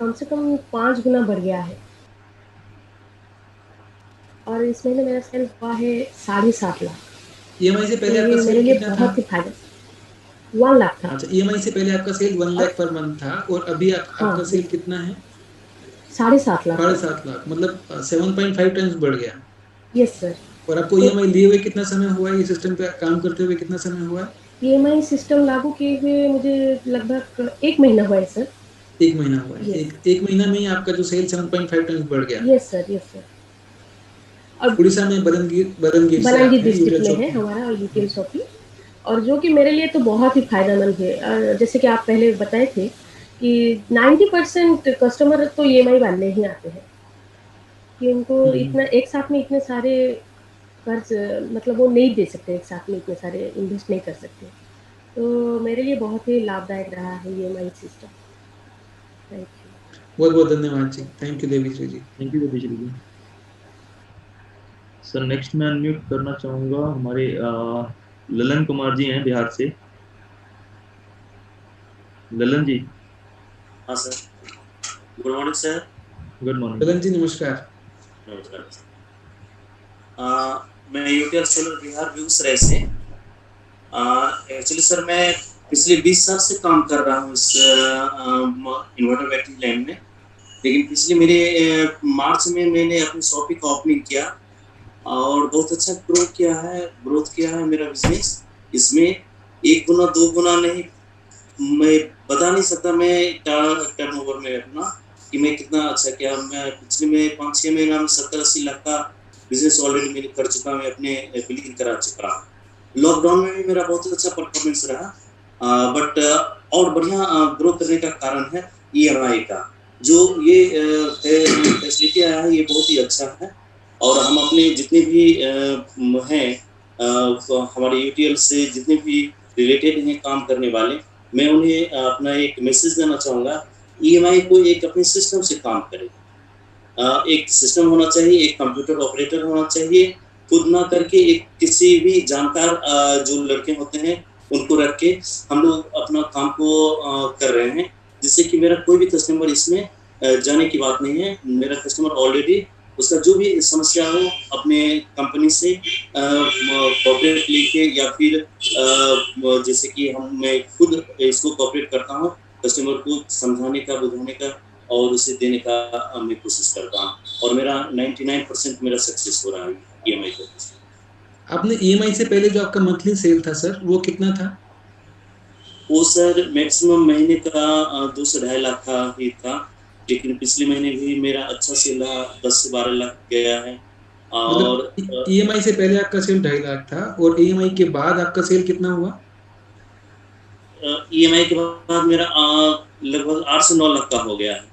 कम से कम 5 गुना बढ़ गया है और इस महीने मेरा सेल हुआ है 7.5 लाख। EMI से पहले आपका मेरे सेल लिए कितना था? बहुत ही फायदा। 1 लाख था। अच्छा, EMI से पहले आपका सेल 1 लाख पर मंथ था और अभी आपका सेल कितना है? 7.5 लाख। 7.5 लाख, मतलब 7.5 टाइम्स बढ़ गया। Yes sir. और आपको EMI लिए हुए कितना समय हुआ है? ये सिस्टम पे काम करते हुए कितना समय हुआ है? EMI सिस्टम लागू किए हुए मुझे लगभग 1 महीना हुआ है सर। 1 महीना हुआ है। एक महीना में ही आपका जो सेल 7.5 टाइम्स बढ़ गया। Yes sir, yes sir. और उड़ीसा में बलांगीर डिस्ट्रिक्ट में है हमारा यूटीएल शॉपी और जो कि मेरे लिए तो बहुत ही फायदेमंद है। और जैसे कि आप पहले बताए थे कि 90% कस्टमर तो EMI वाले ही आते हैं कि उनको इतना एक साथ में इतने सारे कर्ज मतलब वो नहीं दे सकते, एक साथ में इतने सारे इन्वेस्ट नहीं कर सकते। तो मेरे लिए बहुत ही लाभदायक रहा है EMI सिस्टम। Thank you. बहुत बहुत धन्यवाद जी। Thank you Devishri ji. Thank you Devishri ji. Sir next मैं अनम्यूट करना चाहूँगा हमारे ललन कुमार जी हैं बिहार से। ललन जी। हाँ sir, good morning sir. Good morning Lalan ji नमस्कार। नमस्कार। मैं यूटीएल सोलर बिहार बेगूसराय से। एक्चुअली सर मैं पिछले 20 साल से काम कर रहा हूँ इस इन्वर्टर बैटरी लाइन में, लेकिन पिछले मेरे मार्च में मैंने अपनी शॉपी का ओपनिंग किया और बहुत अच्छा ग्रोथ किया है मेरा बिजनेस। इसमें 1 गुना 2 गुना नहीं, मैं बता नहीं सकता मैं टर्नओवर में अपना कि मैं कितना अच्छा किया। मैं पिछले में 5-6 महीना में 70-80 लाख का बिजनेस ऑलरेडी मैंने कर चुका, मैं अपने बिलिंग करा चुका। लॉकडाउन में भी मेरा बहुत अच्छा परफॉर्मेंस रहा, बट और बढ़िया ग्रो करने का कारण है EMI का जो ये फैसिलिटी आया है, ये बहुत ही अच्छा है। और हम अपने जितने भी हैं हमारे यूटीएल से जितने भी रिलेटेड हैं काम करने वाले, मैं उन्हें अपना एक मैसेज देना चाहूँगा, EMI को एक अपने सिस्टम से काम करें। एक सिस्टम होना चाहिए, एक कंप्यूटर ऑपरेटर होना चाहिए, खुद ना करके एक किसी भी जानकार जो लड़के होते हैं उनको रख के हम लोग अपना काम को कर रहे हैं, जिससे कि मेरा कोई भी कस्टमर इसमें जाने की बात नहीं है। मेरा कस्टमर ऑलरेडी उसका जो भी समस्या हो अपने कंपनी से कॉर्पोरेट लेके या फिर जैसे कि मैं खुद इसको कॉर्पोरेट करता हूँ, कस्टमर को समझाने का, बुझाने का और उसे देने का मैं कोशिश करता हूँ और मेरा 99% मेरा सक्सेस हो रहा है EMI को। आपने EMI से पहले जो आपका मंथली सेल था सर, वो कितना था? वो सर मैक्सिमम महीने का 2 से 2.5 लाख का ही था, लेकिन पिछले महीने भी मेरा अच्छा सेल रहा, 10 से 12 लाख गया है। और EMI से पहले आपका सेल 2.5 लाख था और EMI के बाद आपका सेल कितना हुआ? EMI के बाद मेरा लगभग 8 से 9 लाख का हो गया है।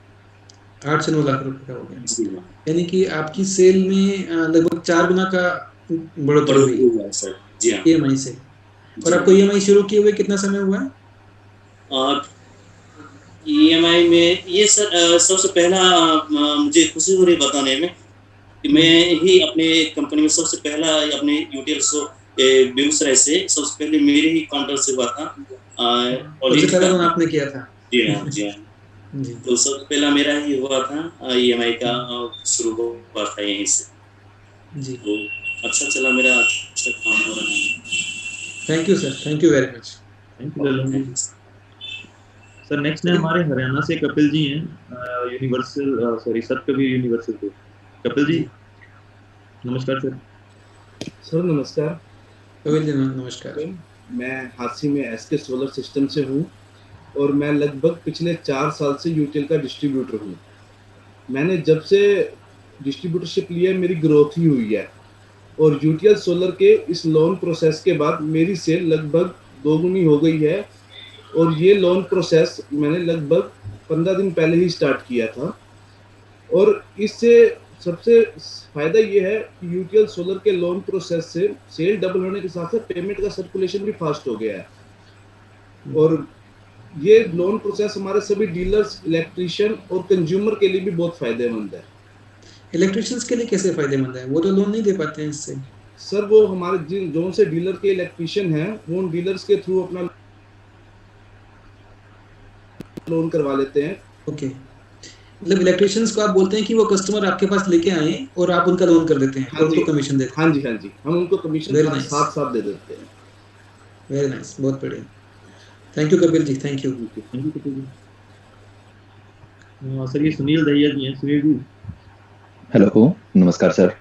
8 से 9 लाख रुपए का हो गया, जी हाँ, यानी कि आपकी सेल में लगभग 4 गुना का बढ़ोतरी हुई हुआ है सर। जी हाँ, ईएमआई से। और जी आपको ईएमआई शुरू किए हुए कितना समय हुआ है? और ईएमआई में ये सर सबसे पहला मुझे खुशी हो रही बताने में कि मैं ही अपने कंपनी में सबसे पहला अपने यूटीएल बेगूसराय से सबसे पहले मेरे ही काउंटर से हुआ था सबसे पहला लोन आपने किया था? जी हाँ, जी हाँ। जी तो सबसे पहला मेरा ही हुआ था ईएमआई का शुरू हुआ था यहीं से। जी, तो अच्छा चला मेरा, अच्छा काम हो रहा है। Thank you sir, thank you very much. Thank you Lalan ji. Sir next में हमारे हरियाणा से कपिल जी हैं, यूनिवर्सल सॉरी सतकबीर यूनिवर्सल से। कपिल जी नमस्कार सर। सर नमस्कार। कपिल जी नमस्कार। मैं हाथसी में एसके सोलर सिस्टम से हूँ और मैं लगभग पिछले 4 साल से यूटीएल का डिस्ट्रीब्यूटर हूँ। मैंने जब से डिस्ट्रीब्यूटरशिप लिया मेरी ग्रोथ ही हुई है और यूटीएल सोलर के इस लोन प्रोसेस के बाद मेरी सेल लगभग 2 गुनी हो गई है और ये लोन प्रोसेस मैंने लगभग 15 दिन पहले ही स्टार्ट किया था और इससे सबसे फायदा ये है कि यूटीएल सोलर के लोन प्रोसेस से सेल डबल होने के साथ साथ पेमेंट का सर्कुलेशन भी फास्ट हो गया है और ये लोन प्रोसेस हमारे सभी डीलर्स, इलेक्ट्रीशियन और कंज्यूमर के लिए भी बहुत फायदेमंद है। इलेक्ट्रिशियंस के लिए कैसे फायदेमंद है? वो तो लोन नहीं दे पाते हैं इससे। सर वो हमारे जिन जोन से डीलर के इलेक्ट्रीशियन हैं वो उन डीलर्स के थ्रू अपना लोन करवा लेते हैं। ओके, मतलब इलेक्ट्रिशियंस को आप बोलते हैं कि वो कस्टमर आपके पास लेके आए और आप उनका लोन कर देते हैं और उनको कमीशन देते हैं। हाँ जी, हाँ जी, हम उनको कमीशन साथ दे देते हैं। वेरी नाइस, बहुत बढ़िया। Thank you Kapil ji, thank you. Thank you Kapil ji. Sir ये सुनील दहिया जी हैं। सुनील जी हेलो, नमस्कार सर।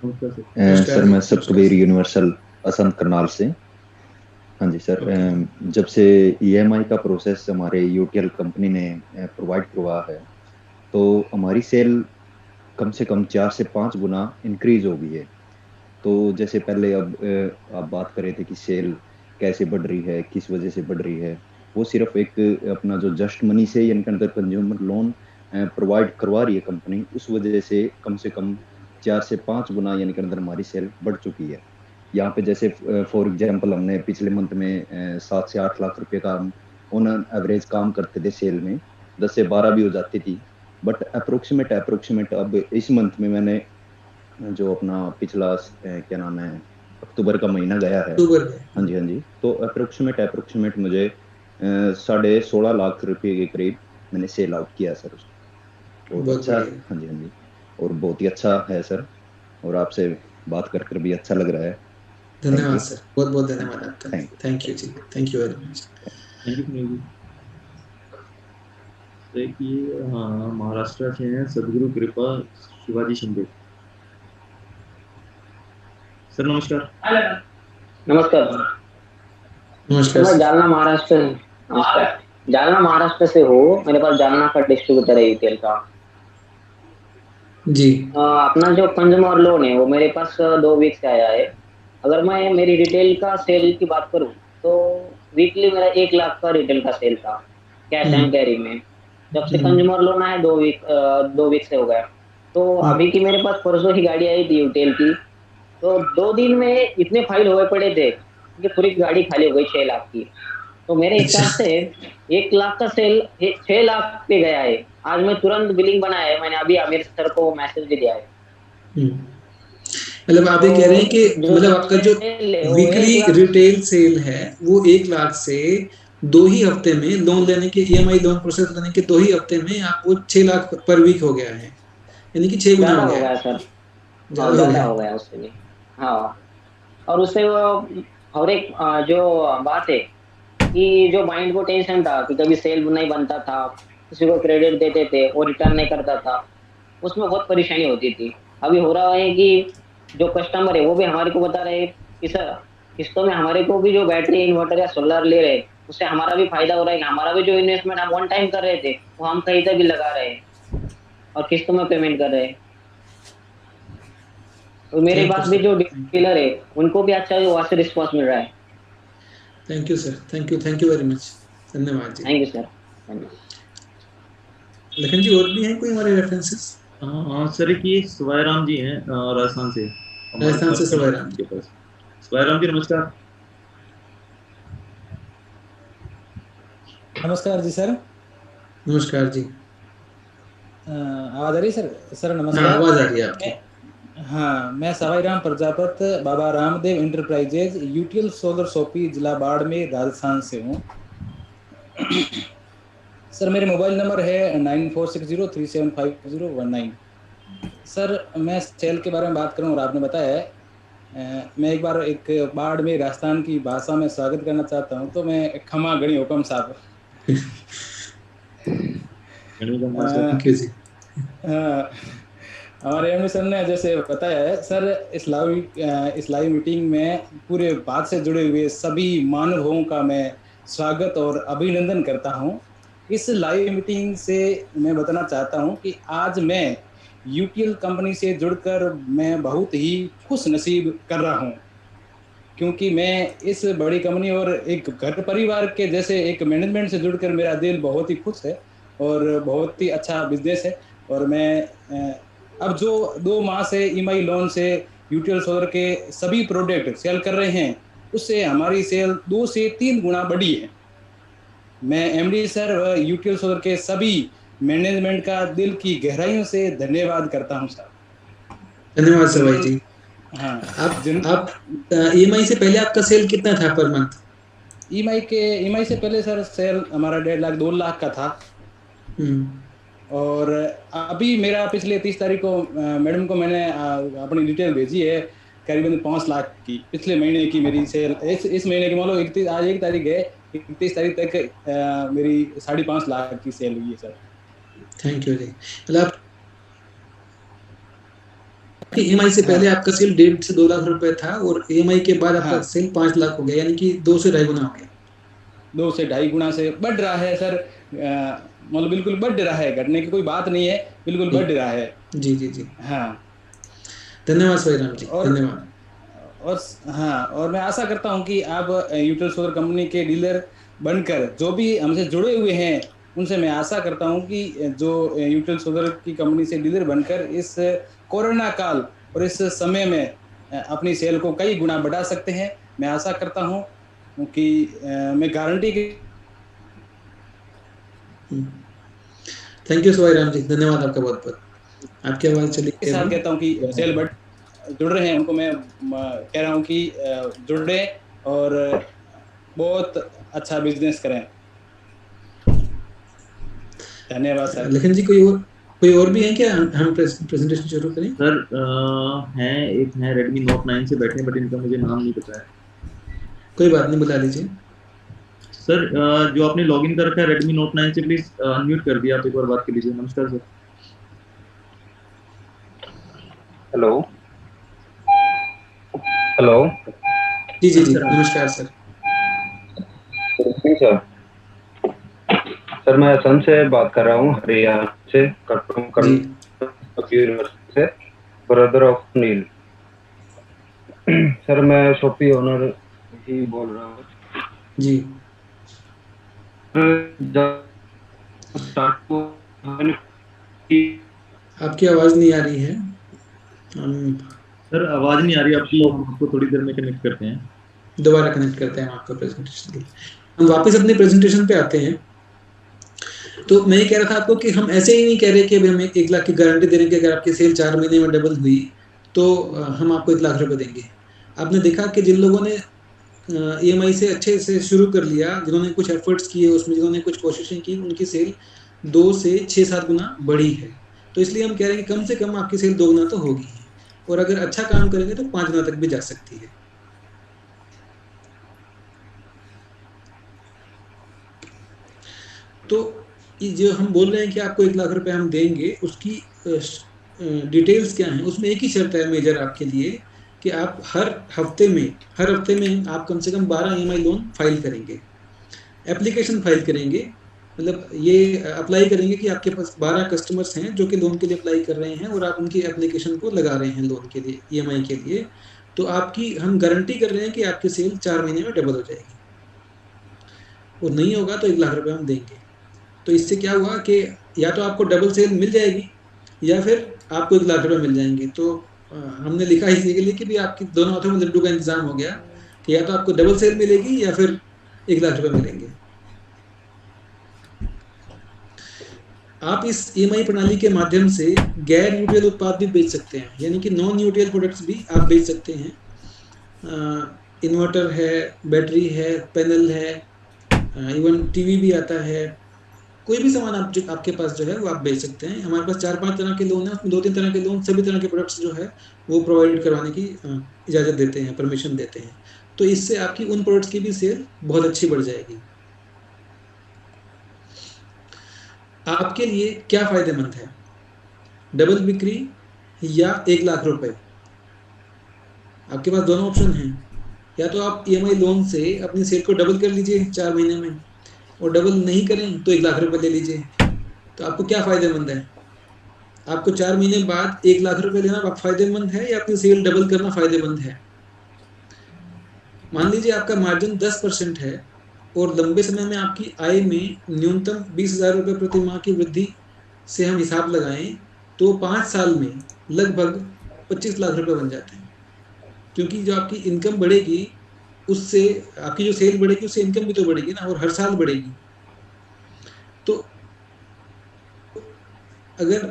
नमस्कार सर। सर मैं सतकबीर यूनिवर्सल असंत करनाल से। हाँ जी सर, जब से ईएमआई का प्रोसेस हमारे यूटीएल कंपनी ने प्रोवाइड करवा है तो हमारी सेल कम से कम 4 से 5 गुना इंक्रीज हो गई है। तो जैसे पहले अब आप बात कर रहे थे कि सेल कैसे बढ़ रही है, किस वजह से बढ़ रही है, वो सिर्फ एक अपना जो जस्ट मनी से यानी कि अंदर कंज्यूमर लोन प्रोवाइड करवा रही है कंपनी, उस वजह से कम 4 से 5 गुना यानी कि अंदर हमारी सेल बढ़ चुकी है। यहाँ पे जैसे फॉर एग्जांपल हमने पिछले मंथ में 7 से 8 लाख रुपए का ऑन एवरेज काम करते थे सेल में, 10 से 12 भी हो जाती थी, बट अप्रोक्सीमेट अब इस मंथ में मैंने जो अपना पिछला क्या नाम है अक्टूबर का महीना गया है, हाँ जी, तो अप्रोक्सीमेट मुझे 16.5 लाख रुपए के करीब मैंने सेल आउट किया सर उसको। बहुत अच्छा, हाँ जी, और बहुत ही अच्छा है सर, और आपसे बात कर भी अच्छा लग रहा है। धन्यवाद सर, बहुत बहुत धन्यवाद आपका। Thank you ji, thank you very much. Thank you Sunil ji. देखिए हाँ, महाराष्ट्र से हैं सदगुरु कृपा शिवाजी शिंदे। सर नमस्कार। नमस्कार। मैं जालना महाराष्ट्र से हूँ। मेरे पास जालना का डिस्ट्रीब्यूटर है यूटीएल का जी। अपना जो कंज्यूमर लोन है वो मेरे पास 2 वीक से आया है। अगर मैं मेरी रिटेल का सेल की बात करूँ तो वीकली मेरा 1 लाख का रिटेल का सेल था कैश एंड कैरी में। जब से कंज्यूमर लोन आया 2 वीक से हो गया। तो अभी की मेरे पास परसों ही गाड़ी आई थी यूटीएल की, तो 2 दिन में इतने फाइल हुए पड़े थे कि पूरी गाड़ी खाली हो गई 6 लाख की। तो मेरे हिसाब से 1 लाख का सेल 6 लाख पे गया है। आज मैं तुरंत बिलिंग बनाया है, मैंने अभी आमिर सर को मैसेज भी दिया है। मतलब आप ये कह रहे हैं कि मतलब आपका जो वीकली रिटेल सेल है वो 1 लाख से 2 ही हफ्ते में लोन लेने के ईएमआई लोन प्रोसेस करने के 2 ही हफ्ते में आपको 6 लाख पर वीक हो गया है, यानी कि 6 गुना हो गया सर। ज्यादा हो गया उससे भी। हाँ, और उससे और एक जो बात है कि जो माइंड को टेंशन था कि कभी सेल नहीं बनता था, किसी को क्रेडिट देते थे वो रिटर्न नहीं करता था, उसमें बहुत परेशानी होती थी। अभी हो रहा है कि जो कस्टमर है वो भी हमारे को बता रहे हैं कि सर किस्तों में हमारे को भी जो बैटरी इन्वर्टर या सोलर ले रहे उससे हमारा भी फायदा हो रहा है। हमारा भी जो इन्वेस्टमेंट हम 1 टाइम कर रहे थे वो हम कहीं तक भी लगा रहे हैं और किस्तों में पेमेंट कर रहे हैं। तो मेरे पास भी जो डीलर है उनको भी अच्छा वहाँ से रिस्पॉन्स मिल रहा है। Thank you sir, thank you very much, धन्यवाद जी। Thank you sir. Lakhan ji और भी हैं कोई हमारे रेफरेंसेस? हाँ सर, एक ये सवाईराम जी हैं राजस्थान से, राजस्थान से सवाईराम के पास। सवाईराम जी नमस्कार। नमस्कार जी सर। नमस्कार जी। आवाज आ रही सर? सर हाँ, नमस्कार। आवाज आ रही है आपकी। हाँ, मैं Sawairam Prajapat, Baba Ramdev enterprises, UTL solar सोपी, जिला बाड़मेर, राजस्थान से हूँ। सर मेरे मोबाइल नंबर है 9460375019। सर मैं सेल के बारे में बात करूँ और आपने बताया है, मैं एक बार एक बाड़मेर राजस्थान की भाषा में स्वागत करना चाहता हूँ, तो मैं खमा गणी हुकम साहब। थैंक यू जी। हमारे एमडी सर ने जैसे बताया है सर, इस लाइव मीटिंग में पूरे बात से जुड़े हुए सभी मानवों का मैं स्वागत और अभिनंदन करता हूं। इस लाइव मीटिंग से मैं बताना चाहता हूं कि आज मैं यूटीएल कंपनी से जुड़कर मैं बहुत ही खुश नसीब कर रहा हूं, क्योंकि मैं इस बड़ी कंपनी और एक घर परिवार के जैसे एक मैनेजमेंट से जुड़कर मेरा दिल बहुत ही खुश है और बहुत ही अच्छा बिजनेस है। और मैं अब जो 2 माह से ईएमआई लोन से यूटीएल सोलर के सभी प्रोडक्ट सेल कर रहे हैं, उससे हमारी सेल 2 से 3 गुना बढ़ी है। मैं एमडी सर व यूटीएल सोलर के सभी मैनेजमेंट का दिल की गहराइयों से धन्यवाद करता हूं सर। धन्यवाद सवाई जी। हाँ, आप ईएमआई से पहले आपका सेल कितना था पर मंथ? ईएमआई से पहले सर सेल हमारा 1.5 लाख 2 लाख का था। और अभी मेरा पिछले 30 तारीख को मैडम को मैंने अपनी डिटेल भेजी है, करीबन 5 लाख की पिछले महीने की मेरी सेल। इस महीने की मान लो 31 आज 1 तारीख है, 31 तारीख तक मेरी 5.5 लाख की सेल हुई है सर। थैंक यू जी। मतलब ईएमआई से पहले आपका सेल 1.5 से 2 लाख रुपए था और ईएमआई के बाद आपका सेल 5 लाख हो गया, यानी कि 2 से 2.5 गुना हो गया। 2 से 2.5 गुना से बढ़ रहा है सर, मतलब बिल्कुल बढ़ रहा है, घटने की कोई बात नहीं है, बिल्कुल बढ़ रहा है। जी जी जी। हाँ, धन्यवाद सवाईराम जी, धन्यवाद। और हाँ, और मैं आशा करता हूँ कि आप यूटीएल सोलर कंपनी के डीलर बनकर जो भी हमसे जुड़े हुए हैं, उनसे मैं आशा करता हूँ कि जो यूटीएल सोलर की कंपनी से डीलर बनकर इस कोरोना काल और इस समय में अपनी सेल को कई गुना बढ़ा सकते हैं। मैं आशा करता हूँ कि मैं गारंटी की। थैंक यू सवाईराम जी, धन्यवाद आपका बहुत बहुत। आपकी आवाज चली के साथ कहता हूँ कि सेल बढ़ जुड़ रहे हैं, उनको मैं कह रहा हूँ कि जुड़े और बहुत अच्छा बिजनेस करें। धन्यवाद सर। लखन जी कोई और भी है क्या? हम प्रेजेंटेशन शुरू करें? सर एक है Redmi Note 9 से बैठे, बट इनका मुझे नाम नहीं पता है। कोई बात नहीं, बुला लीजिए। सर जो आपने लॉगिन कर रखा है Redmi Note 9 से, प्लीज अनम्यूट कर दिया, आप एक बार बात कर लीजिए। नमस्कार सर। Hello hello. जी जी जी, नमस्कार सर। सर मैं असम से बात कर रहा हूँ, हरियाणा से, यूनिवर्सिटी से, ब्रदर ऑफ नील। सर मैं शॉपी ओनर ही बोल रहा हूँ जी। आपकी आवाज नहीं आ रही है सर, आवाज नहीं आ रही आपकी, आपको थोड़ी देर में कनेक्ट करते हैं, दोबारा कनेक्ट करते हैं आपका प्रेजेंटेशन के लिए। हम वापस अपने प्रेजेंटेशन पे आते हैं। तो मैं ये कह रहा था आपको कि हम ऐसे ही नहीं कह रहे कि अभी हम 1 लाख की गारंटी दे रहे हैं कि अगर आपकी सेल 4 महीने में डबल हुई तो हम आपको 1 लाख रुपए देंगे। आपने देखा कि जिन लोगों ने ईएमआई से अच्छे से शुरू कर लिया, जिन्होंने कुछ एफर्ट्स किए उसमें, जिन्होंने कुछ कोशिशें की, उनकी सेल 2 से 6-7 गुना बढ़ी है। तो इसलिए हम कह रहे हैं कि कम से कम आपकी सेल 2 गुना तो होगी, और अगर अच्छा काम करेंगे तो 5 गुना तक भी जा सकती है। तो जो हम बोल रहे हैं कि आपको 1 लाख रुपए हम देंगे, उसकी डिटेल्स क्या हैं? उसमें एक ही शर्त है मेजर आपके लिए कि आप हर हफ्ते में आप कम से कम 12 ईएमआई लोन फाइल करेंगे, एप्लीकेशन फाइल करेंगे। मतलब ये अप्लाई करेंगे कि आपके पास 12 कस्टमर्स हैं जो कि लोन के लिए अप्लाई कर रहे हैं और आप उनकी एप्लीकेशन को लगा रहे हैं लोन के लिए, ईएमआई के लिए। तो आपकी हम गारंटी कर रहे हैं कि आपकी सेल 4 महीने में डबल हो जाएगी, और नहीं होगा तो 1 लाख रुपए हम देंगे। तो इससे क्या हुआ कि या तो आपको डबल सेल मिल जाएगी या फिर आपको 1 लाख रुपए मिल जाएंगे। तो हमने लिखा इसी के लिए कि भी आपकी दोनों हाथों में लड्डू का इंतजाम हो गया कि या तो आपको डबल सेल मिलेगी या फिर 1 लाख रुपए मिलेंगे। आप इस EMI प्रणाली के माध्यम से गैर यूटीएल उत्पाद भी बेच सकते हैं, यानी कि नॉन यूटीएल प्रोडक्ट्स भी आप बेच सकते हैं। इन्वर्टर है, बैटरी है, पैनल है, इवन टीवी भी आता है, कोई भी सामान आप जो आपके पास जो है वो आप बेच सकते हैं। हमारे पास 4-5 तरह के लोन है, उसमें 2-3 तरह के लोन सभी तरह के प्रोडक्ट्स जो है वो प्रोवाइड करवाने की इजाज़त देते हैं, परमिशन देते हैं। तो इससे आपकी उन प्रोडक्ट्स की भी सेल बहुत अच्छी बढ़ जाएगी। आपके लिए क्या फ़ायदेमंद है, डबल बिक्री या 1 लाख रुपए? आपके पास दोनों ऑप्शन हैं। या तो आप EMI लोन से अपनी सेल को डबल कर लीजिए 4 महीने में, और डबल नहीं करें तो 1 लाख रुपए ले लीजिए। तो आपको क्या फ़ायदेमंद है? आपको 4 महीने बाद 1 लाख रुपए लेना फ़ायदेमंद है या अपनी सेल डबल करना फ़ायदेमंद है? मान लीजिए आपका मार्जिन 10% है और लंबे समय में आपकी आय में न्यूनतम 20,000 रुपये प्रति माह की वृद्धि से हम हिसाब लगाएं तो 5 साल में लगभग 25 लाख रुपए बन जाते हैं। क्योंकि जो आपकी इनकम बढ़ेगी उससे आपकी जो सेल बढ़ेगी उससे इनकम भी तो बढ़ेगी ना, और हर साल बढ़ेगी। तो अगर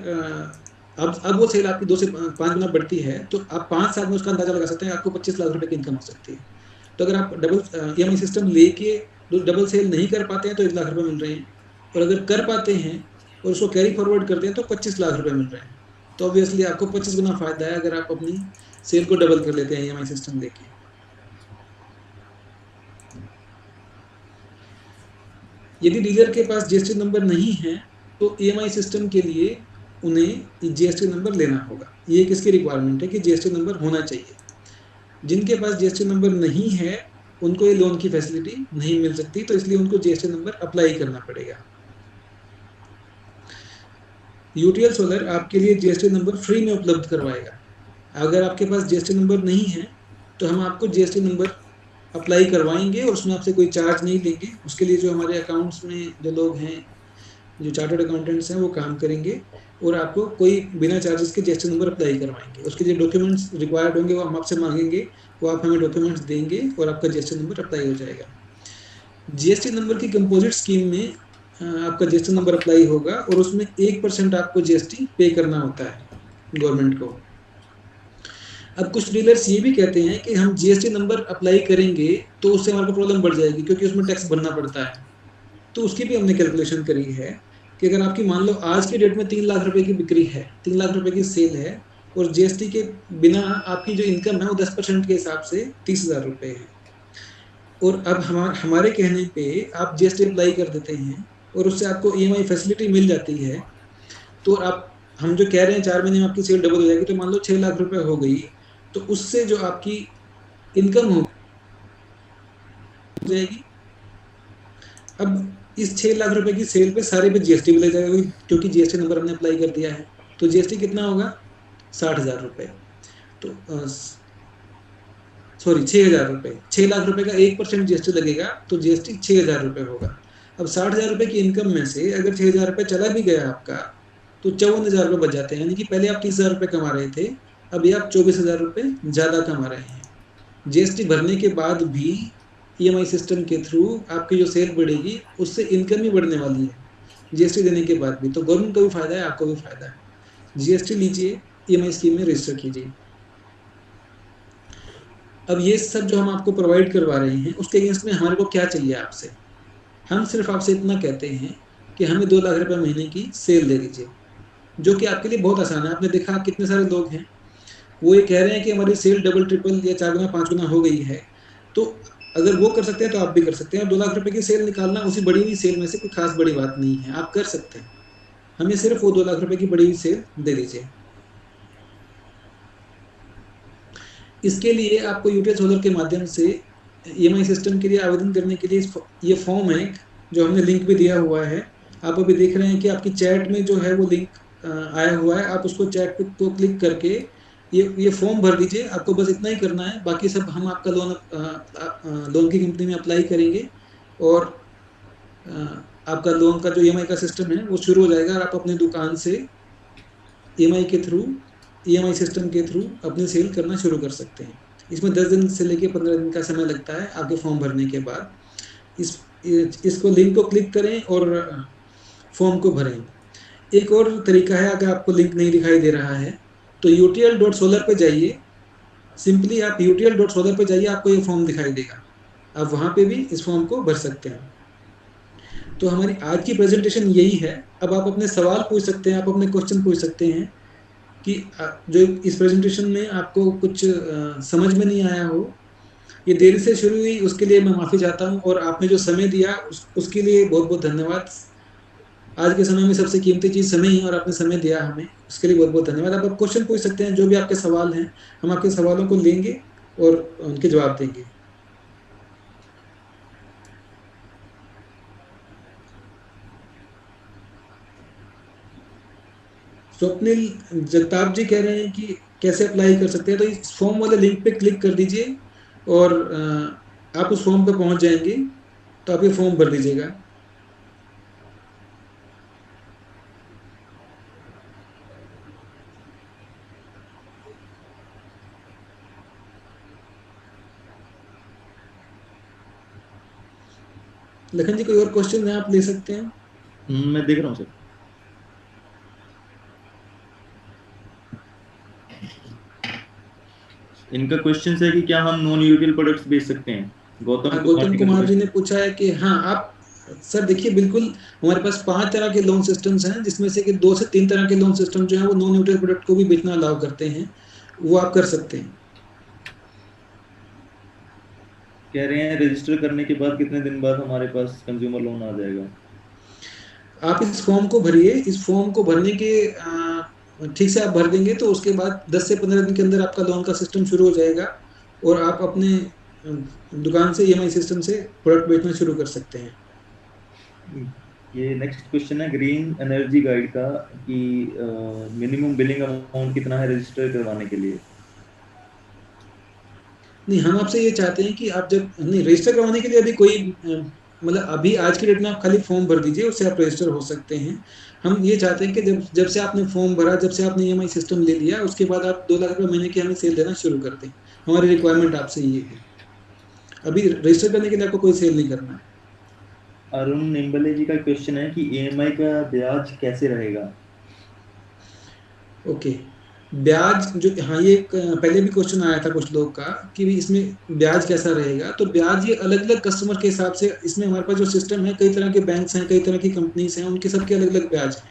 अब वो सेल आपकी 2 से 5 गुना बढ़ती है तो आप 5 साल में उसका अंदाजा लगा सकते हैं, आपको 25 लाख रुपए की इनकम हो सकती है। तो अगर आप डबल EMI सिस्टम लेके डबल सेल नहीं कर पाते हैं तो 1 लाख रुपए मिल रहे हैं, और अगर कर पाते हैं और उसको कैरी फॉरवर्ड करते हैं तो 25 लाख रुपए मिल रहे हैं। तो ऑब्वियसली आपको 25 गुना फ़ायदा है अगर आप अपनी सेल को डबल कर लेते हैं EMI सिस्टम लेके। यदि डीलर के पास GST नंबर नहीं है तो EMI सिस्टम के लिए उन्हें GST नंबर लेना होगा। ये किसकी रिक्वायरमेंट है कि GST नंबर होना चाहिए। जिनके पास GST नंबर नहीं है उनको ये लोन की फैसिलिटी नहीं मिल सकती, तो इसलिए उनको GST नंबर अप्लाई करना पड़ेगा। यूटीएल सोलर आपके लिए GST नंबर फ्री में उपलब्ध करवाएगा। अगर आपके पास GST नंबर नहीं है तो हम आपको GST नंबर अप्लाई करवाएंगे और उसमें आपसे कोई चार्ज नहीं लेंगे। उसके लिए जो हमारे अकाउंट्स में जो लोग हैं, जो चार्टर्ड अकाउंटेंट्स हैं, वो काम करेंगे और आपको कोई बिना चार्जेस के GST नंबर अप्लाई करवाएंगे। उसके जो डॉक्यूमेंट्स रिक्वायर्ड होंगे वो हम आपसे मांगेंगे, वो आप हमें डॉक्यूमेंट्स देंगे और आपका GST नंबर अप्लाई हो जाएगा। GST नंबर की कंपोजिट स्कीम में आपका GST नंबर अप्लाई होगा और उसमें 1% आपको GST पे करना होता है गवर्नमेंट को। अब कुछ डीलर्स ये भी कहते हैं कि हम GST नंबर अप्लाई करेंगे तो उससे हमारे को प्रॉब्लम बढ़ जाएगी क्योंकि उसमें टैक्स भरना पड़ता है। तो उसकी भी हमने कैलकुलेशन करी है कि अगर आपकी मान लो आज के डेट में 3 लाख रुपए की बिक्री है, 3 लाख रुपए की सेल है और GST के बिना आपकी जो इनकम है वो 10% के हिसाब से 30,000 रुपये है, और अब हमारे कहने पे आप GST अप्लाई कर देते हैं और उससे आपको EMI फैसिलिटी मिल जाती है, तो आप हम जो कह रहे हैं 4 महीने में आपकी सेल डबल हो जाएगी, तो मान लो 6 लाख रुपए हो गई, तो उससे जो आपकी इनकम हो जाएगी। अब इस 6 लाख रुपए की सेल पे सारे पे GST भी लग जाएगा क्योंकि GST नंबर हमने अप्लाई कर दिया है। तो GST कितना होगा? 60,000 रुपये। तो 6,000 रुपये। 6 लाख रुपए का 1% GST लगेगा तो GST 6,000 रुपये होगा। अब 60,000 रुपये की इनकम में से अगर 6,000 रुपये चला भी गया आपका तो 54,000 रुपये बच जाते हैं, यानी कि पहले आप 30,000 रुपये कमा रहे थे, अभी आप 24,000 रुपये ज़्यादा कमा रहे हैं। GST भरने के बाद भी EMI सिस्टम के थ्रू आपकी जो सेल बढ़ेगी उससे इनकम ही बढ़ने वाली है GST देने के बाद भी। तो गवर्नमेंट को भी फ़ायदा है, आपको भी फ़ायदा है। GST लीजिए, EMI स्कीम में रजिस्टर कीजिए। अब ये सब जो हम आपको प्रोवाइड करवा रहे हैं उसके अगेंस्ट में हमारे को क्या चाहिए आपसे? हम सिर्फ आपसे इतना कहते हैं कि हमें 2 लाख रुपये महीने की सेल दे दीजिए, जो कि आपके लिए बहुत आसान है। आपने देखा कितने सारे लोग हैं वो ये कह रहे हैं कि हमारी सेल डबल ट्रिपल या 4 गुना 5 गुना हो गई है। तो अगर वो कर सकते हैं तो आप भी कर सकते हैं। और 2 लाख रुपए की सेल निकालना उसी बढ़ी हुई सेल में से कोई खास बड़ी बात नहीं है, आप कर सकते हैं। हमें सिर्फ वो 2 लाख रुपए की बढ़ी हुई सेल दे दीजिए। इसके लिए आपको यूटीएल सोलर के माध्यम से EMI सिस्टम के लिए आवेदन करने के लिए ये फॉर्म है जो हमने लिंक भी दिया हुआ है। आप अभी देख रहे हैं कि आपकी चैट में जो है वो लिंक आया हुआ है, आप उसको चैट को क्लिक करके ये फॉर्म भर दीजिए। आपको बस इतना ही करना है, बाकी सब हम आपका लोन की कंपनी में अप्लाई करेंगे और आपका लोन का जो ईएमआई का सिस्टम है वो शुरू हो जाएगा और आप अपनी दुकान से ईएमआई के थ्रू, ईएमआई सिस्टम के थ्रू अपनी सेल करना शुरू कर सकते हैं। इसमें 10 दिन से लेके 15 दिन का समय लगता है आपके फॉर्म भरने के बाद। इसको लिंक को क्लिक करें और फॉर्म को भरें। एक और तरीका है, अगर आपको लिंक नहीं दिखाई दे रहा है तो utl.solar पे जाइए, सिंपली आप utl.solar पे जाइए, आपको ये फॉर्म दिखाई देगा, आप वहाँ पे भी इस फॉर्म को भर सकते हैं। तो हमारी आज की प्रेजेंटेशन यही है। अब आप अपने सवाल पूछ सकते हैं, आप अपने क्वेश्चन पूछ सकते हैं कि जो इस प्रेजेंटेशन में आपको कुछ समझ में नहीं आया हो, ये देरी से शुरू हुई उसके लिए मैं माफ़ी चाहता हूँ, और आपने जो समय दिया उसके लिए बहुत बहुत धन्यवाद। आज के समय में सबसे कीमती चीज़ समय ही है और आपने समय दिया हमें, उसके लिए बहुत बहुत धन्यवाद। अब आप क्वेश्चन पूछ सकते हैं, जो भी आपके सवाल हैं हम आपके सवालों को लेंगे और उनके जवाब देंगे। स्वप्निल जगताप जी कह रहे हैं कि कैसे अप्लाई कर सकते हैं, तो इस फॉर्म वाले लिंक पे क्लिक कर दीजिए और आप उस फॉर्म पे पहुंच जाएंगे, तो आप ये फॉर्म भर दीजिएगा। लखन जी कोई और क्वेश्चन है आप ले सकते हैं। मैं देख रहा हूँ सर। इनका क्वेश्चन है कि क्या हम नॉन यूटिल प्रोडक्ट्स बेच सकते हैं। गौतम कुमार जी ने पूछा है कि हाँ आप सर देखिए, बिल्कुल हमारे पास 5 तरह के लोन सिस्टम्स हैं, जिसमें से कि 2 से 3 तरह के लोन सिस्टम जो है वो नॉन यूटिल प्रोडक्ट को भी बेचना अलाउ करते हैं, वो आप कर सकते हैं। कह रहे हैं रजिस्टर करने के बाद कितने दिन बाद हमारे पास कंज्यूमर लोन आ जाएगा। आप इस फॉर्म को भरिए, इस फॉर्म को भरने के ठीक से आप भर देंगे तो उसके बाद 10 से 15 दिन के अंदर आपका लोन का सिस्टम शुरू हो जाएगा और आप अपने दुकान से ईएमआई सिस्टम से प्रोडक्ट बेचना शुरू कर सकते हैं। ये नेक्स्ट क्वेश्चन है ग्रीन एनर्जी गाइड का कि मिनिमम बिलिंग अमाउंट कितना है रजिस्टर करवाने के लिए। नहीं, हम आपसे ये चाहते हैं कि आप जब नहीं रजिस्टर करवाने के लिए अभी कोई मतलब अभी आज की डेट में आप खाली फॉर्म भर दीजिए, उससे आप रजिस्टर हो सकते हैं। हम ये चाहते हैं कि जब से आपने फॉर्म भरा, जब से आपने ईएमआई सिस्टम ले लिया, उसके बाद आप 2 लाख रुपये महीने की हमें सेल देना शुरू कर दें। हमारी रिक्वायरमेंट आपसे ये है, अभी रजिस्टर करने के लिए आपको कोई सेल नहीं करना है। अरुण निम्बले जी का क्वेश्चन है कि ईएमआई का ब्याज कैसे रहेगा। ओके, ब्याज जो, हाँ ये पहले भी क्वेश्चन आया था कुछ लोग का कि इसमें ब्याज कैसा रहेगा। तो ब्याज ये अलग अलग कस्टमर के हिसाब से, इसमें हमारे पास जो सिस्टम है, कई तरह के बैंक्स हैं, कई तरह की कंपनीज हैं, उनके सबके अलग अलग ब्याज हैं।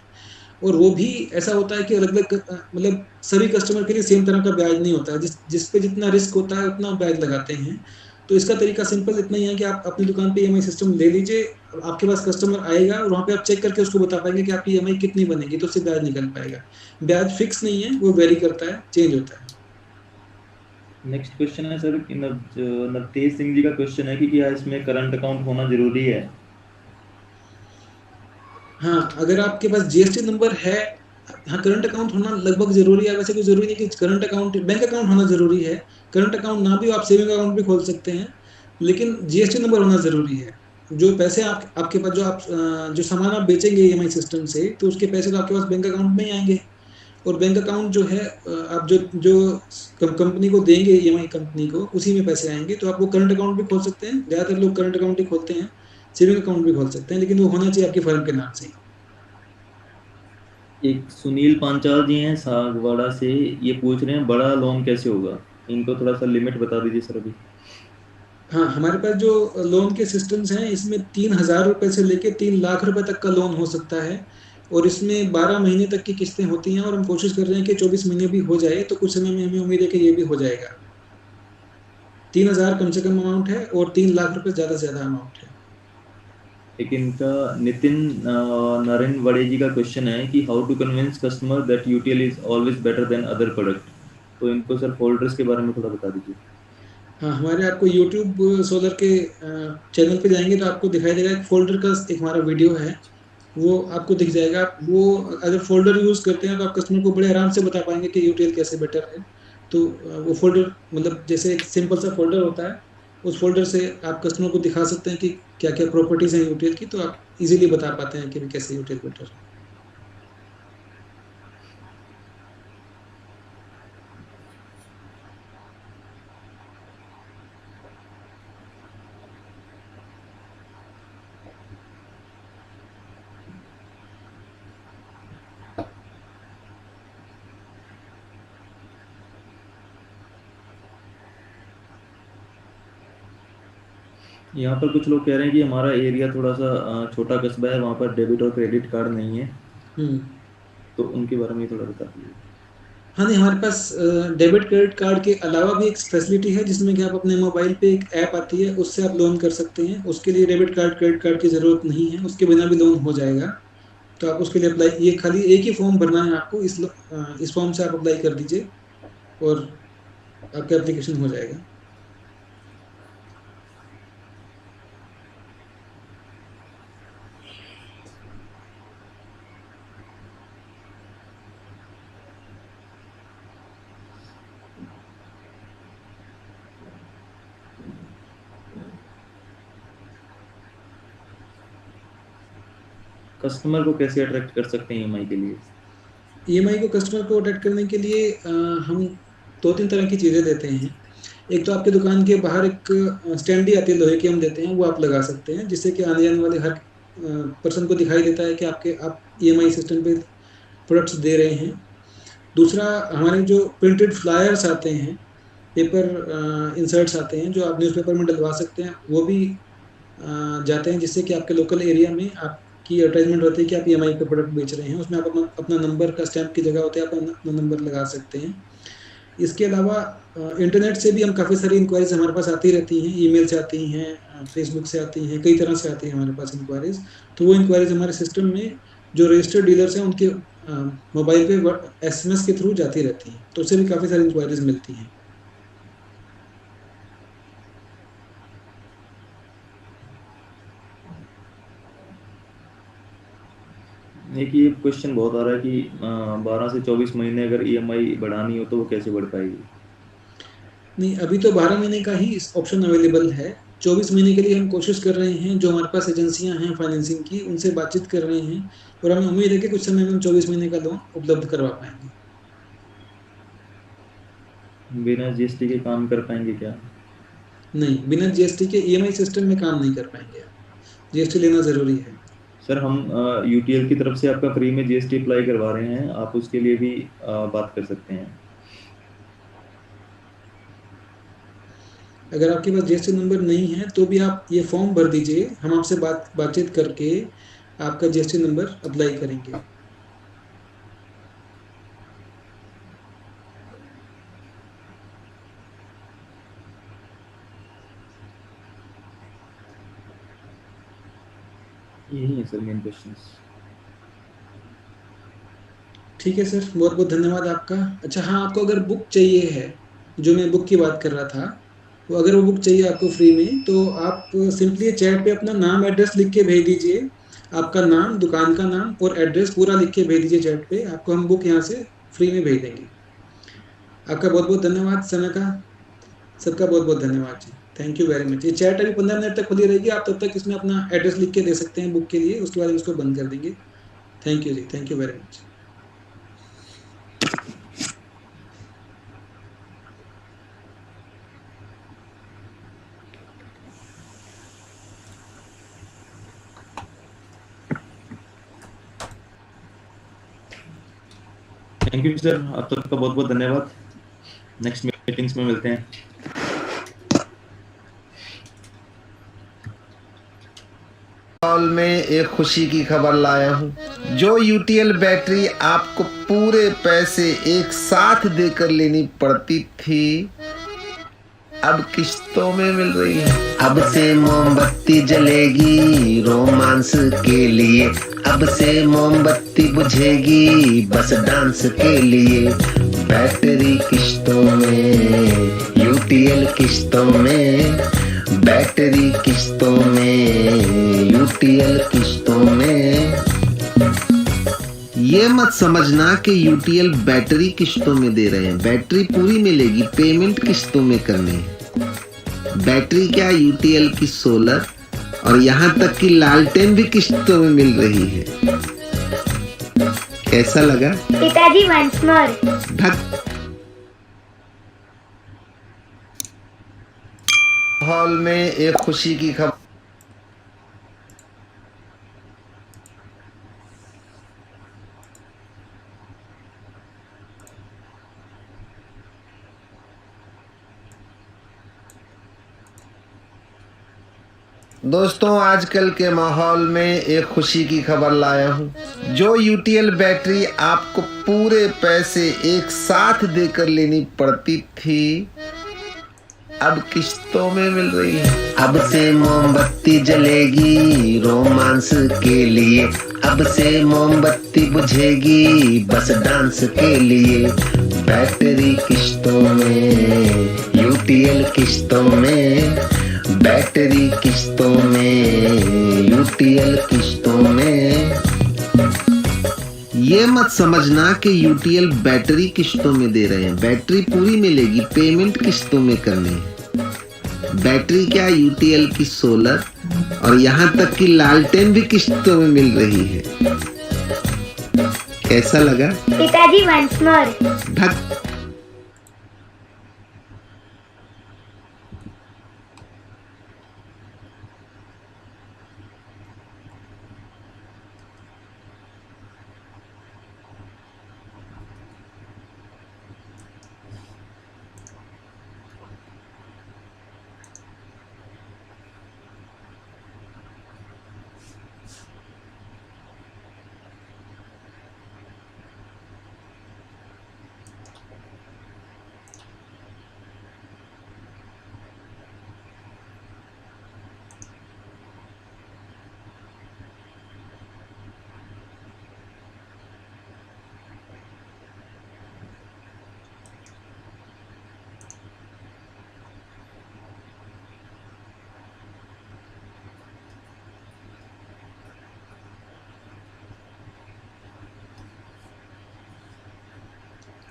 और वो भी ऐसा होता है कि अलग अलग मतलब सभी कस्टमर के लिए सेम तरह का ब्याज नहीं होता है। जिस पे जितना रिस्क होता है उतना ब्याज लगाते हैं। तो इसका तरीका सिंपल इतना ही है कि आप अपनी दुकान पे ईएमआई सिस्टम ले लीजिए, आपके पास कस्टमर आएगा और वहाँ पे आप चेक करके उसको बता पाएंगे कि आपकी ईएमआई कितनी बनेगी, तो उससे ब्याज निकल पाएगा। ब्याज फिक्स नहीं है, वो वेरी करता है, चेंज होता है। नेक्स्ट क्वेश्चन है सर नवतेज सिंह जी का क्वेश्चन है कि क्या इसमें करंट अकाउंट होना जरूरी है। हाँ, अगर आपके पास जीएसटी नंबर है, हाँ करंट अकाउंट होना लगभग जरूरी है। वैसे कोई जरूरी नहीं कि करंट अकाउंट, बैंक अकाउंट होना जरूरी है। करंट अकाउंट ना भी आप सेविंग अकाउंट भी खोल सकते हैं, लेकिन जीएसटी नंबर होना जरूरी है। जो पैसे आपके पास जो सामान आप बेचेंगे ईएमआई सिस्टम से, तो उसके पैसे तो आपके पास बैंक अकाउंट में ही आएंगे। और बैंक अकाउंट जो है आप जो कंपनी को देंगे, ईएमआई कंपनी को, उसी में पैसे आएंगे। तो आप वो करंट अकाउंट भी खोल सकते हैं, ज़्यादातर लोग करंट अकाउंट ही खोलते हैं, सेविंग अकाउंट भी खोल सकते हैं, लेकिन वो होना चाहिए आपकी फर्म के नाम से। एक सुनील पांचाल जी हैं सागवाड़ा से, ये पूछ रहे हैं बड़ा लोन कैसे होगा। इनको थोड़ा सा लिमिट बता दीजिए सर अभी। हाँ, हमारे पास जो लोन के सिस्टम्स हैं, इसमें 3,000 रुपये से लेके 3 लाख रुपए तक का लोन हो सकता है, और इसमें 12 महीने तक की किस्तें होती हैं, और हम कोशिश कर रहे हैं कि 24 महीने भी हो जाए। तो कुछ समय में हमें उम्मीद है कि ये भी हो जाएगा। 3,000 कम से कम अमाउंट है और 3 लाख रुपए ज़्यादा से ज़्यादा अमाउंट है। एक इनका नितिन नरेन वड़े जी का क्वेश्चन है कि how to convince customer that UTL is always better than other product. तो इनको सर फोल्डर्स के बारे में थोड़ा बता दीजिए। हाँ, हमारे आपको यूट्यूब सोलर के चैनल पे जाएंगे तो आपको दिखाई देगा एक फोल्डर का एक हमारा वीडियो है, वो आपको दिख जाएगा। वो अगर फोल्डर यूज़ करते हैं तो आप कस्टमर को बड़े आराम से बता पाएंगे कि यूटीएल कैसे बेटर है। तो वो फोल्डर मतलब जैसे एक सिंपल सा फोल्डर होता है, उस फोल्डर से आप कस्टमर को दिखा सकते हैं कि क्या क्या प्रॉपर्टीज़ हैं यूटीएल की, तो आप इजीली बता पाते हैं कि भी कैसे यूटीएल बेटर है। यहाँ पर कुछ लोग कह रहे हैं कि हमारा एरिया थोड़ा सा छोटा कस्बा है, वहाँ पर डेबिट और क्रेडिट कार्ड नहीं है, तो उनके बारे में थोड़ा बता दीजिए। हाँ नहीं, हमारे पास डेबिट क्रेडिट कार्ड के अलावा भी एक फैसिलिटी है जिसमें कि आप अपने मोबाइल पे एक ऐप आती है, उससे आप लोन कर सकते हैं। उसके लिए डेबिट कार्ड क्रेडिट कार्ड की ज़रूरत नहीं है, उसके बिना भी लोन हो जाएगा। तो आप उसके लिए अप्लाई, ये खाली एक ही फॉर्म भरना है आपको, इस फॉर्म से आप अप्लाई कर दीजिए और आपका एप्लीकेशन हो जाएगा। कस्टमर को कैसे अट्रैक्ट कर सकते हैं ईएमआई के लिए? ईएमआई को कस्टमर को अट्रैक्ट करने के लिए हम 2-3 तरह की चीज़ें देते हैं। एक तो आपके दुकान के बाहर एक स्टैंडी आती है लोहे की, हम देते हैं, वो आप लगा सकते हैं, जिससे कि आने जाने वाले हर पर्सन को दिखाई देता है कि आप ईएमआई सिस्टम पे प्रोडक्ट्स दे रहे हैं। दूसरा, हमारे जो प्रिंटेड फ्लायर्स आते हैं, पेपर इंसर्ट्स आते हैं जो आप न्यूज़पेपर में डलवा सकते हैं, वो भी जाते हैं, जिससे कि आपके लोकल एरिया में आपकी एडवर्टाइजमेंट होती है कि आप ईएमआई पे प्रोडक्ट बेच रहे हैं। उसमें आप अपना नंबर का स्टैम्प की जगह होता है, आप अपना नंबर लगा सकते हैं। इसके अलावा इंटरनेट से भी हम काफ़ी सारी इंक्वायरीज हमारे पास आती रहती हैं, ईमेल से आती हैं, फेसबुक से आती हैं, कई तरह से आती हैं हमारे पास इंक्वायरीज। तो वो इंक्वायरीज हमारे सिस्टम में जो रजिस्टर्ड डीलर्स हैं उनके मोबाइल पे एसएमएस के थ्रू जाती रहती हैं, तो उससे भी काफ़ी सारी इंक्वायरीज मिलती हैं। एक ये क्वेश्चन बहुत आ रहा है कि 12 से 24 महीने अगर ईएमआई बढ़ानी हो तो वो कैसे बढ़ पाएगी? नहीं, अभी तो 12 महीने का ही ऑप्शन अवेलेबल है। 24 महीने के लिए हम कोशिश कर रहे हैं, जो हमारे पास एजेंसियां हैं फाइनेंसिंग की, उनसे बातचीत कर रहे हैं और हमें उम्मीद है कि कुछ समय में हम 24 महीने का लोन उपलब्ध करवा पाएंगे। बिना जीएसटी के काम कर पाएंगे क्या? नहीं, बिना जीएसटी के ईएमआई सिस्टम में काम नहीं कर पाएंगे। जीएसटी लेना ज़रूरी है। सर, हम यूटीएल की तरफ से आपका फ्री में जीएसटी अप्लाई करवा रहे हैं, आप उसके लिए भी बात कर सकते हैं। अगर आपके पास जीएसटी नंबर नहीं है तो भी आप ये फॉर्म भर दीजिए, हम आपसे बातचीत करके आपका जीएसटी नंबर अप्लाई करेंगे। यही है सर मेन क्वेश्चंस। ठीक है सर, बहुत बहुत धन्यवाद आपका। अच्छा हाँ, आपको अगर बुक चाहिए है, जो मैं बुक की बात कर रहा था, तो अगर वो बुक चाहिए आपको फ्री में, तो आप सिंपली चैट पे अपना नाम एड्रेस लिख के भेज दीजिए। आपका नाम, दुकान का नाम और एड्रेस पूरा लिख के भेज दीजिए चैट पे, आपको हम बुक यहाँ से फ्री में भेज देंगे। आपका बहुत बहुत धन्यवाद समय का, सबका बहुत बहुत धन्यवाद जी, थैंक यू वेरी मच। ये चैट अभी 15 मिनट तक खुली रहेगी, आप तब तक इसमें अपना एड्रेस लिख के दे सकते हैं बुक के लिए, उसके बाद इसको बंद कर देंगे। Thank you ji, thank you very much. Thank you sir, आप सबका बहुत बहुत धन्यवाद। नेक्स्ट मीटिंग्स में मिलते हैं। में एक खुशी की खबर लाया हूँ। जो यूटीएल बैटरी आपको पूरे पैसे एक साथ देकर लेनी पड़ती थी, अब किश्तों में मिल रही है। अब से मोमबत्ती जलेगी रोमांस के लिए, अब से मोमबत्ती बुझेगी बस डांस के लिए। बैटरी किश्तों में, यूटीएल किश्तों में, बैटरी किश्तों में, यूटीएल किश्तों में। ये मत समझना कि यूटीएल बैटरी किश्तों में दे रहे हैं, बैटरी पूरी मिलेगी, पेमेंट किश्तों में करनी है। बैटरी क्या, यूटीएल की सोलर, और यहाँ तक कि लालटेन भी किश्तों में मिल रही है। कैसा लगा? पिताजी वंस मोर। हॉल में एक खुशी की खबर। दोस्तों, आजकल के माहौल में एक खुशी की खबर लाया हूँ। जो यूटीएल बैटरी आपको पूरे पैसे एक साथ देकर लेनी पड़ती थी, अब किश्तों में मिल रही है। अब से मोमबत्ती जलेगी रोमांस के लिए, अब से मोमबत्ती बुझेगी बस डांस के लिए। बैटरी किश्तों में, यूटीएल किश्तों में, बैटरी किश्तों में, यूटीएल किश्तों में। ये मत समझना कि यूटीएल बैटरी किश्तों में दे रहे हैं। बैटरी पूरी मिलेगी, पेमेंट किश्तों में करनी है। बैटरी क्या, यूटीएल की सोलर, और यहाँ तक कि लालटेन भी किश्तों में मिल रही है। कैसा लगा? पिताजी वंस मोर।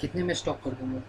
कितने में स्टॉप कर दूंगा?